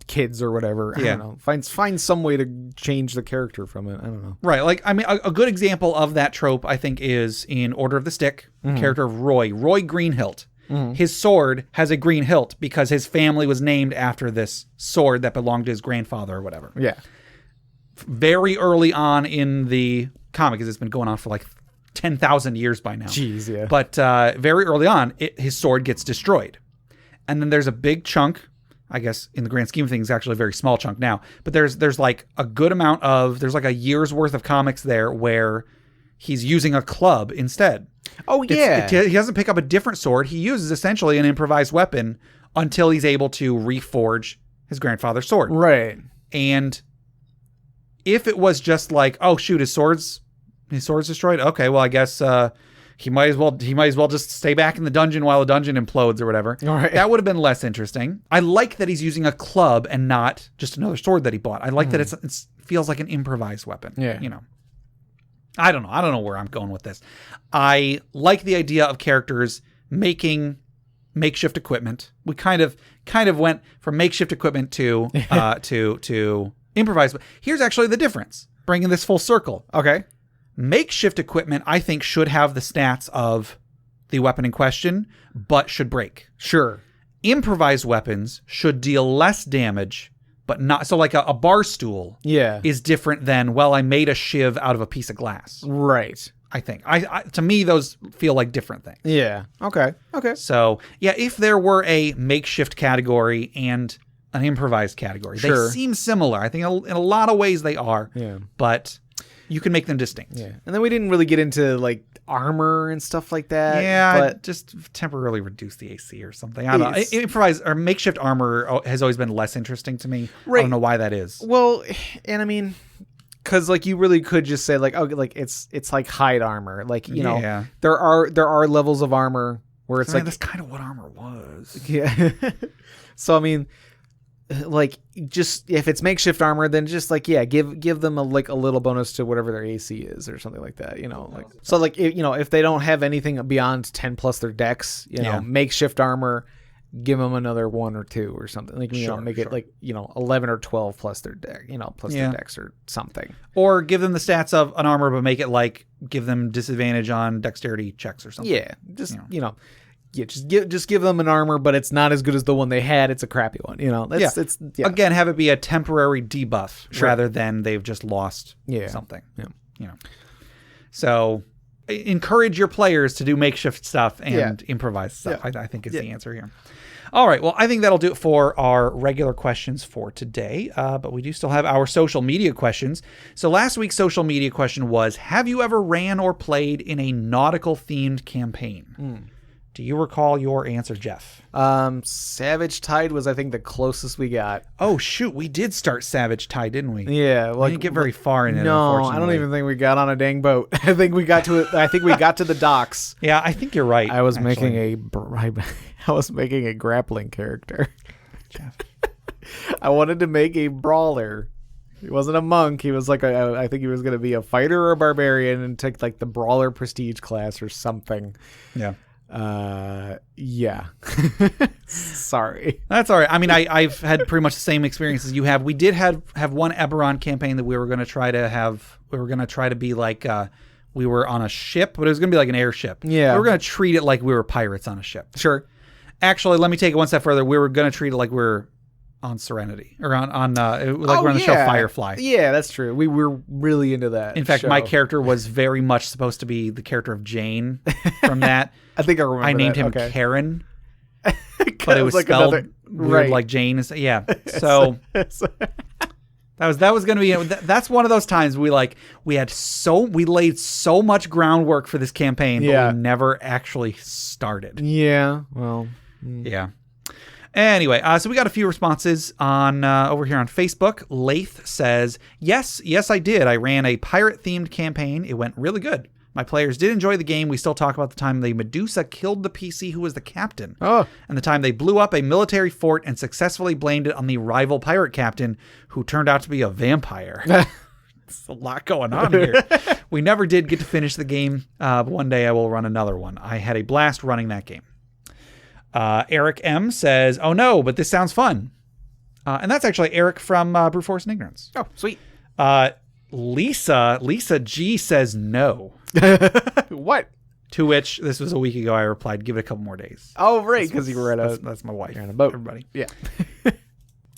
kids or whatever. I don't know. Find some way to change the character from it. I don't know. Right. Like, I mean, a good example of that trope, I think, is in Order of the Stick, character of Roy Greenhilt. His sword has a green hilt because his family was named after this sword that belonged to his grandfather or whatever. Yeah. Very early on in the comic, because it's been going on for like 10,000 years by now. Jeez, yeah. But very early on, his sword gets destroyed. And then there's a big chunk, I guess in the grand scheme of things, actually a very small chunk now. But there's like a good amount of, there's like a year's worth of comics there where he's using a club instead. Oh, yeah. He doesn't pick up a different sword. He uses essentially an improvised weapon until he's able to reforge his grandfather's sword. Right. And if it was just like, oh shoot, his sword's destroyed. Okay, well I guess he might as well just stay back in the dungeon while the dungeon implodes or whatever. Right. That would have been less interesting. I like that he's using a club and not just another sword that he bought. I like that it feels like an improvised weapon. Yeah. You know. I don't know where I'm going with this. I like the idea of characters making makeshift equipment. We kind of went from makeshift equipment to improvised. Here's actually the difference, bringing this full circle. Okay. Makeshift equipment, I think, should have the stats of the weapon in question, but should break. Sure. Improvised weapons should deal less damage, but not. So like a bar stool is different than, well, I made a shiv out of a piece of glass. Right. I think. To me, those feel like different things. Yeah. Okay. So, yeah, if there were a makeshift category and an improvised category, they seem similar. I think in a lot of ways they are. Yeah. But you can make them distinct. Yeah. And then we didn't really get into like armor and stuff like that. Yeah, but just temporarily reduce the AC or something. I don't know. Improvised or makeshift armor has always been less interesting to me. Right. I don't know why that is. Well, and I mean, because like you really could just say like, oh, like it's like hide armor. Like, you know, there are levels of armor where it's like that's kind of what armor was. Yeah. So I mean, like, just if it's makeshift armor, then just like give them a little bonus to whatever their AC is or something like that, you know. Like, so like if they don't have anything beyond 10 plus their dex, you know, makeshift armor, give them another 1 or 2 or something. Like, you know, make it like, you know, 11 or 12 plus their dex, you know, plus their dex or something. Or give them the stats of an armor, but make it like give them disadvantage on dexterity checks or something. Yeah, just you know. Yeah, just give them an armor, but it's not as good as the one they had. It's a crappy one, you know. Again, have it be a temporary debuff rather than they've just lost something. Yeah, you know. So encourage your players to do makeshift stuff and improvise stuff. I think is the answer here. All right, well, I think that'll do it for our regular questions for today, but we do still have our social media questions. So last week's social media question was, have you ever ran or played in a nautical-themed campaign? Do you recall your answer, Jeff? Savage Tide was, I think, the closest we got. Oh, shoot. We did start Savage Tide, didn't we? Yeah. We didn't get very far in it, no, unfortunately. I don't even think we got on a dang boat. I think we got to it. I think we got to the docks. Yeah, I think you're right. I was making a grappling character. Jeff. I wanted to make a brawler. He wasn't a monk. He was like I think he was going to be a fighter or a barbarian and take like the brawler prestige class or something. Yeah. Sorry. That's all right. I mean, I've had pretty much the same experience as you have. We did have one Eberron campaign that we were going to try to have. We were going to try to be like we were on a ship, but it was going to be like an airship. Yeah. We were going to treat it like we were pirates on a ship. Sure. Actually, let me take it one step further. We were going to treat it like we're on Serenity or on we're on the show Firefly. Yeah, that's true. We were really into that. In fact, show. my character was very much supposed to be the character of Jane from that. I think I remember. I named him Karen, but it was like spelled weird like Jane. Yeah, so that was going to be. That's one of those times we laid so much groundwork for this campaign, but we never actually started. Yeah, well, yeah. Anyway, so we got a few responses on over here on Facebook. Lath says, yes, I did. I ran a pirate-themed campaign. It went really good. My players did enjoy the game. We still talk about the time the Medusa killed the PC who was the captain. Oh. And the time they blew up a military fort and successfully blamed it on the rival pirate captain who turned out to be a vampire. There's a lot going on here. We never did get to finish the game. But one day I will run another one. I had a blast running that game. Eric M says, oh no, but this sounds fun. And that's actually Eric from Brute Force and Ignorance. Oh, sweet. Lisa G says no. What? To which, this was a week ago, I replied, give it a couple more days. Oh, right, because you were at That's my wife. You're on a boat. Everybody. Yeah.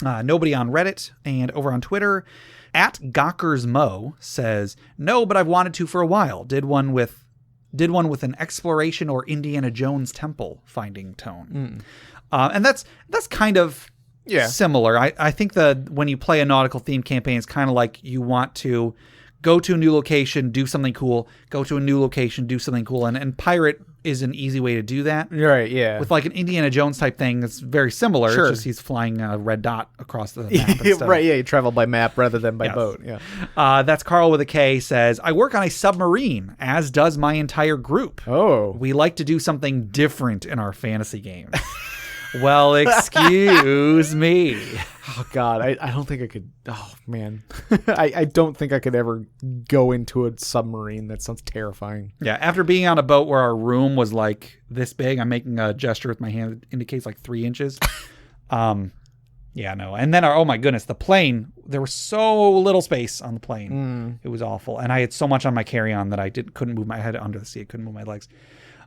Nobody on Reddit and over on Twitter, @GawkersMo says, no, but I've wanted to for a while. Did one with an exploration or Indiana Jones temple finding tone. And that's kind of similar. I think that when you play a nautical themed campaign, it's kind of like you want to go to a new location, do something cool, go to a new location, do something cool. And pirate is an easy way to do that. Right, yeah. With like an Indiana Jones type thing, it's very similar. Sure. It's just he's flying a red dot across the map and stuff. Right, yeah, you travel by map rather than by boat. Yeah. That's Carl with a K says, I work on a submarine, as does my entire group. Oh. We like to do something different in our fantasy games. Well, excuse me. Oh, God. I don't think I could. Oh, man. I don't think I could ever go into a submarine. That sounds terrifying. Yeah. After being on a boat where our room was like this big, I'm making a gesture with my hand that indicates like 3 inches. Yeah, no. And then oh my goodness, the plane, there was so little space on the plane. It was awful. And I had so much on my carry-on that I couldn't move my head under the seat. I couldn't move my legs.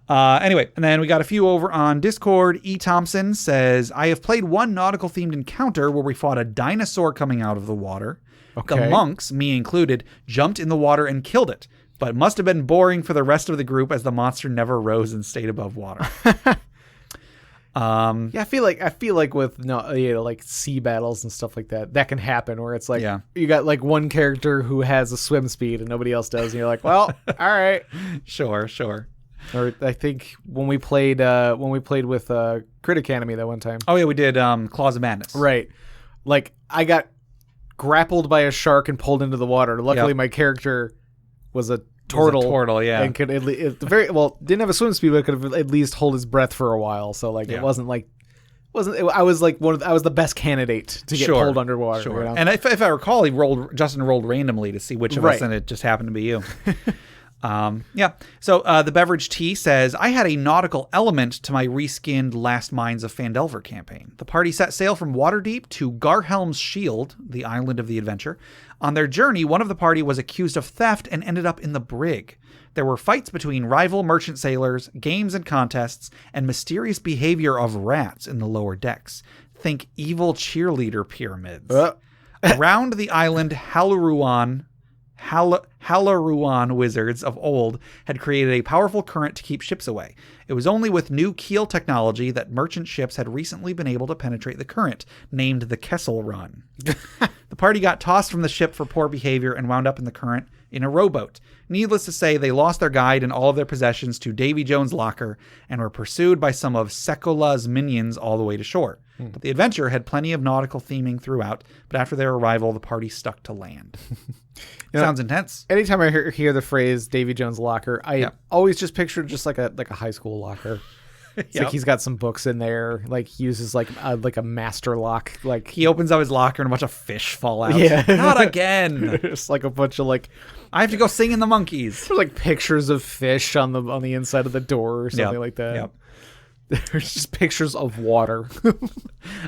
Anyway, and then we got a few over on Discord. E. Thompson says, I have played one nautical themed encounter where we fought a dinosaur coming out of the water. Okay. The monks, me included, jumped in the water and killed it, but it must have been boring for the rest of the group as the monster never rose and stayed above water. Yeah, I feel like with like sea battles and stuff like that can happen where it's like you got like one character who has a swim speed and nobody else does, and you're like, well, all right. Sure. Or I think when we played with Crit Academy that one time. Oh yeah, we did Claws of Madness. Right. Like I got grappled by a shark and pulled into the water. Luckily my character was a turtle. Yeah. And could didn't have a swim speed, but could have at least hold his breath for a while. So like it wasn't like I was like I was the best candidate to get pulled underwater. Sure. You know? And if I recall, Justin rolled randomly to see which of us, and it just happened to be you. So the Beverage Tea says, I had a nautical element to my reskinned Last Mines of Phandelver campaign. The party set sail from Waterdeep to Garhelm's Shield, the island of the adventure. On their journey, one of the party was accused of theft and ended up in the brig. There were fights between rival merchant sailors, games and contests, and mysterious behavior of rats in the lower decks. Think evil cheerleader pyramids. Around the island, Halaruan wizards of old had created a powerful current to keep ships away. It was only with new keel technology that merchant ships had recently been able to penetrate the current, named the Kessel Run. The party got tossed from the ship for poor behavior and wound up in the current in a rowboat. Needless to say, they lost their guide and all of their possessions to Davy Jones' locker and were pursued by some of Sekola's minions all the way to shore. But the adventure had plenty of nautical theming throughout, but after their arrival, the party stuck to land. Sounds intense. Anytime I hear the phrase Davy Jones' locker, I always just picture just like a high school locker. It's like he's got some books in there. Like he uses like a master lock. Like he opens up his locker and a bunch of fish fall out. Yeah. Not again. It's like a bunch of like I have to go sing in the monkeys. There's like pictures of fish on the inside of the door or something like that. Yep. There's just pictures of water.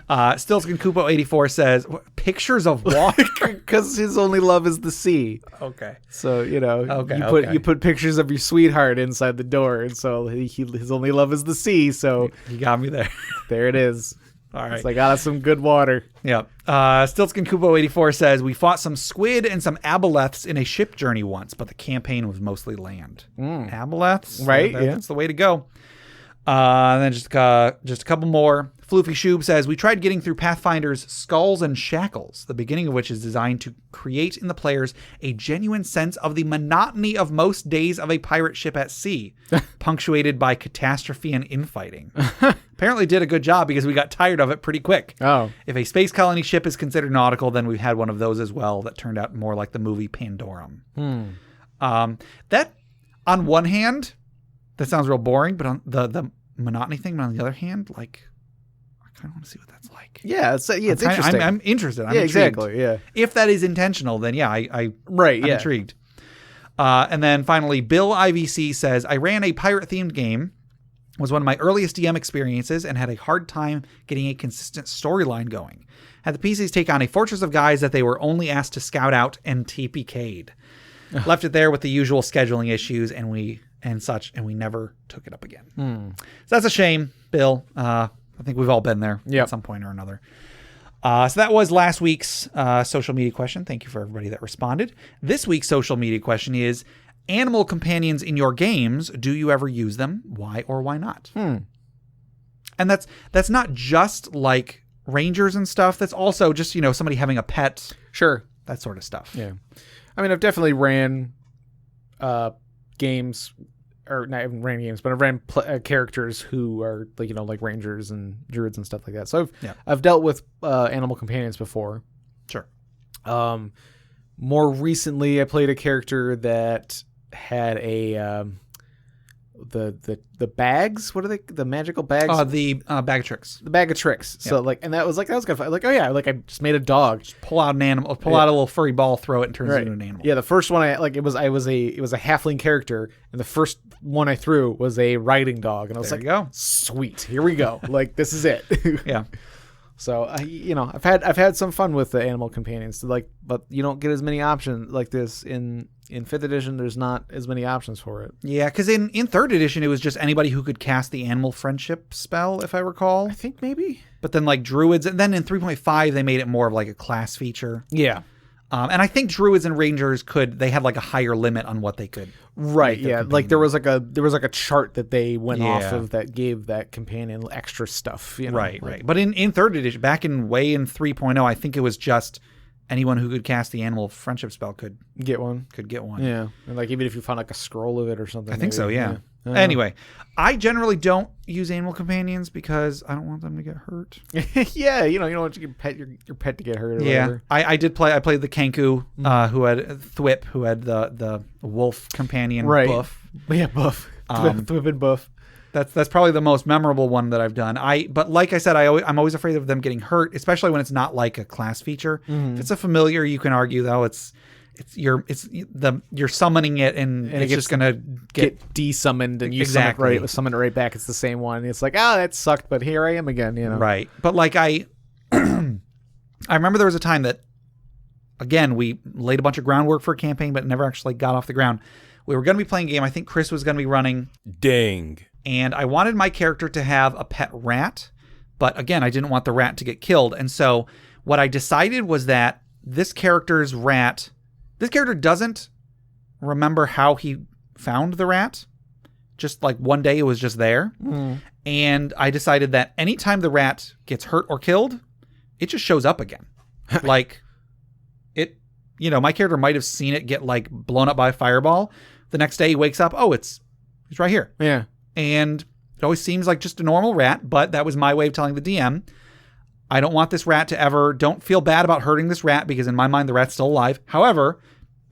Stilskin Kupo 84 says, pictures of water? Because his only love is the sea. Okay. So, you put pictures of your sweetheart inside the door, and so his only love is the sea, so... You got me there. There it is. All right. It's like, that's some good water. Yep. Stilskin Kupo 84 says, we fought some squid and some aboleths in a ship journey once, but the campaign was mostly land. Aboleths? Right, That's the way to go. And then just a couple more. Floofy Shoob says, we tried getting through Pathfinder's Skulls and Shackles, the beginning of which is designed to create in the players a genuine sense of the monotony of most days of a pirate ship at sea, punctuated by catastrophe and infighting. Apparently did a good job because we got tired of it pretty quick. Oh. If a space colony ship is considered nautical, then we've had one of those as well that turned out more like the movie Pandorum. That, on one hand... That sounds real boring, but on the monotony thing, but on the other hand, like, I kind of want to see what that's like. Yeah, it's interesting. I'm interested. I'm intrigued. Exactly. Yeah. If that is intentional, then I'm yeah. intrigued. And then finally, Bill IVC says, I ran a pirate-themed game Was one of my earliest DM experiences and had a hard time getting a consistent storyline going. Had the PCs take on a fortress of guys that they were only asked to scout out and TPK'd. Left it there with the usual scheduling issues and we never took it up again. So that's a shame, Bill. I think we've all been there at some point or another. So that was last week's social media question. Thank you for everybody that responded. This week's social media question is, animal companions in your games, do you ever use them? Why or why not? And that's not just like rangers and stuff. That's also just, somebody having a pet. Sure. That sort of stuff. Yeah. I mean, I've definitely ran games, or not even ran games, but I've ran characters who are like rangers and druids and stuff like that. So I've dealt with animal companions before. Sure. More recently, I played a character that had a the bags. What are they? The magical bags. The bag of tricks. The bag of tricks. So and that was kind of fun. Like, oh yeah, like I just made a dog. Just pull out an animal. Pull out a little furry ball. Throw it and turns it into an animal. Yeah, the first one it was a halfling character, and the first one I threw was a riding dog, and I was there you go. Sweet, here we go. Like this is it. Yeah. So I've had some fun with the animal companions, but you don't get as many options like this in 5th edition. There's not as many options for it. Yeah, because in 3rd edition it was just anybody who could cast the animal friendship spell, if I recall. I think maybe. But then like druids, and then in 3.5 they made it more of like a class feature. Yeah. And I think druids and rangers they had like a higher limit on what they could. Right. Yeah. Like there was like a chart that they went off of that gave that companion extra stuff. Right. But in 3rd edition, back in 3.0, I think it was just anyone who could cast the animal friendship spell could get one. Yeah. And like even if you found like a scroll of it or something. I think so. Yeah. Anyway, I generally don't use animal companions because I don't want them to get hurt. Yeah, you don't want your pet to get hurt. Or whatever. I played the Kenku, who had Thwip, who had the wolf companion, Buff. Yeah, Buff. Thwip and Buff. That's probably the most memorable one that I've done. But like I said, I'm always afraid of them getting hurt, especially when it's not like a class feature. If it's a familiar, you can argue though you're summoning it and it's just gonna get de-summoned and you summon it right back. It's the same one. It's like, that sucked, but here I am again. Right. But like I remember there was a time that, again, we laid a bunch of groundwork for a campaign, but never actually got off the ground. We were going to be playing a game. I think Chris was going to be running. Dang. And I wanted my character to have a pet rat, but again, I didn't want the rat to get killed. And so what I decided was that this character doesn't remember how he found the rat. Just like one day it was just there. And I decided that anytime the rat gets hurt or killed, it just shows up again. Like it, my character might have seen it get like blown up by a fireball. The next day he wakes up, it's right here. Yeah. And it always seems like just a normal rat, but that was my way of telling the DM, I don't want this rat to don't feel bad about hurting this rat because in my mind the rat's still alive. However,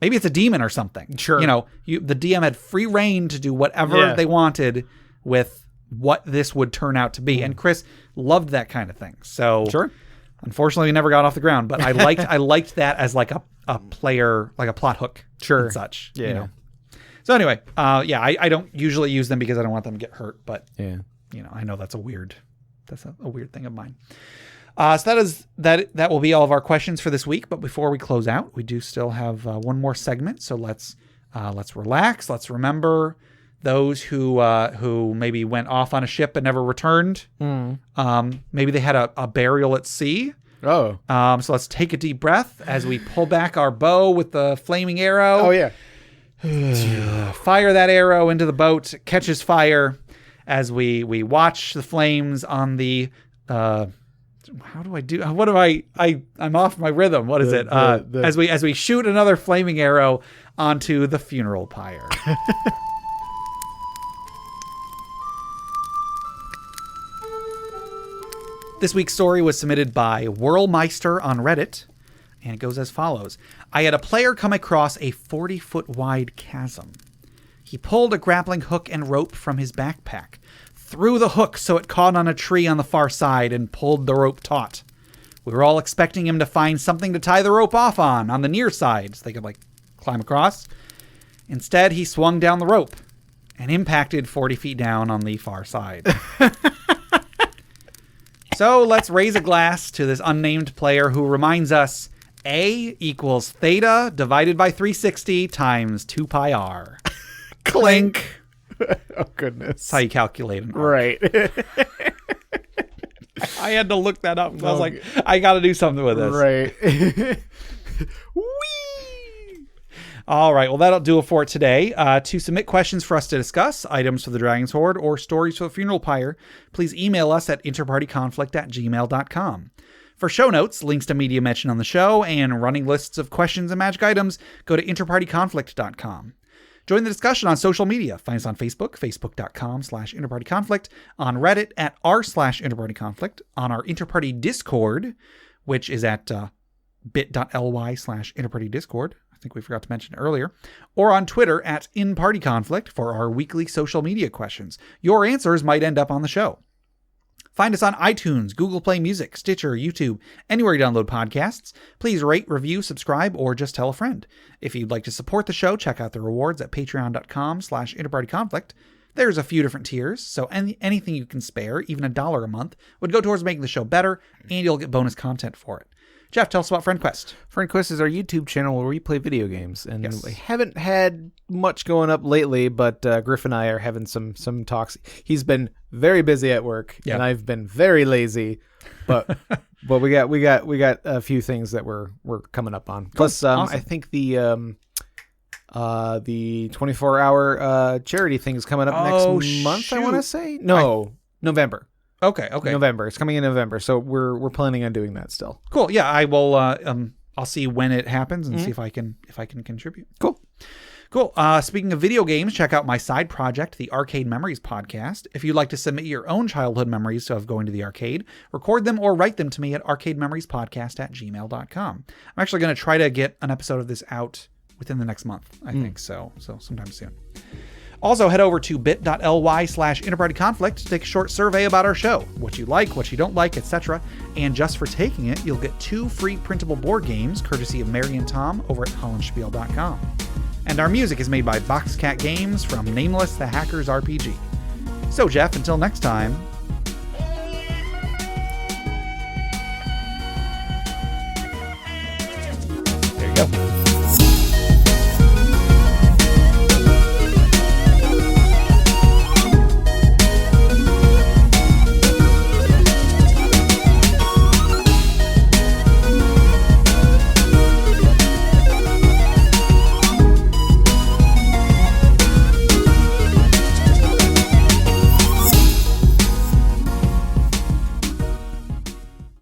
maybe it's a demon or something. Sure. The DM had free reign to do whatever they wanted with what this would turn out to be. And Chris loved that kind of thing. So sure. Unfortunately, we never got off the ground, but I liked that as like a player, like a plot hook and such. Yeah. So anyway, I don't usually use them because I don't want them to get hurt, but I know that's a weird thing of mine. So that will be all of our questions for this week. But before we close out, we do still have one more segment. So let's relax. Let's remember those who maybe went off on a ship and never returned. Maybe they had a burial at sea. Oh. So let's take a deep breath as we pull back our bow with the flaming arrow. Oh yeah. Fire that arrow into the boat. It catches fire as we watch the flames on the. How do I do? What do I'm off my rhythm. What is it? As we shoot another flaming arrow onto the funeral pyre. This week's story was submitted by Whirlmeister on Reddit, and it goes as follows. I had a player come across a 40-foot wide chasm. He pulled a grappling hook and rope from his backpack, threw the hook so it caught on a tree on the far side, and pulled the rope taut. We were all expecting him to find something to tie the rope off on the near side so they could, climb across. Instead, he swung down the rope. and impacted 40 feet down on the far side. So let's raise a glass to this unnamed player who reminds us A equals theta divided by 360 times 2 pi r. Clink. Oh, goodness. That's how you calculate an arc. Right. I had to look that up. I was like, I got to do something with this. Right. Whee! All right. Well, that'll do it for today. To submit questions for us to discuss, items for the Dragon's Hoard, or stories for the funeral pyre, please email us at interpartyconflict@gmail.com. For show notes, links to media mentioned on the show, and running lists of questions and magic items, go to interpartyconflict.com. Join the discussion on social media. Find us on Facebook, facebook.com/interpartyconflict, on Reddit at r/interpartyconflict, on our Interparty Discord, which is at bit.ly/interpartydiscord. I think we forgot to mention earlier, or on Twitter at InPartyConflict for our weekly social media questions. Your answers might end up on the show. Find us on iTunes, Google Play Music, Stitcher, YouTube, anywhere you download podcasts. Please rate, review, subscribe, or just tell a friend. If you'd like to support the show, check out the rewards at patreon.com/interpartyconflict. There's a few different tiers, so anything you can spare, even $1 a month, would go towards making the show better, and you'll get bonus content for it. Jeff, tell us about FriendQuest. FriendQuest is our YouTube channel where we play video games, and Yes. we haven't had much going up lately, but Griff and I are having some talks. He's been very busy at work, Yeah. and I've been very lazy, but we got a few things that we're coming up on. Plus, Awesome. I think the 24-hour charity thing is coming up next month. I want to say November. Okay. November. It's coming in November, so we're planning on doing that still. Cool. Yeah, I will. I'll see when it happens and see if I can contribute. Cool. Speaking of video games, check out my side project, the Arcade Memories podcast. If you'd like to submit your own childhood memories of going to the arcade, record them or write them to me at arcadememoriespodcast@gmail.com. I'm actually going to try to get an episode of this out within the next month. I think so sometime soon. Also, head over to bit.ly/interpartyconflict to take a short survey about our show, what you like, what you don't like, etc. And just for taking it, you'll get 2 free printable board games, courtesy of Mary and Tom over at hollandspiel.com. And our music is made by Boxcat Games from Nameless the Hacker's RPG. So, Jeff, until next time,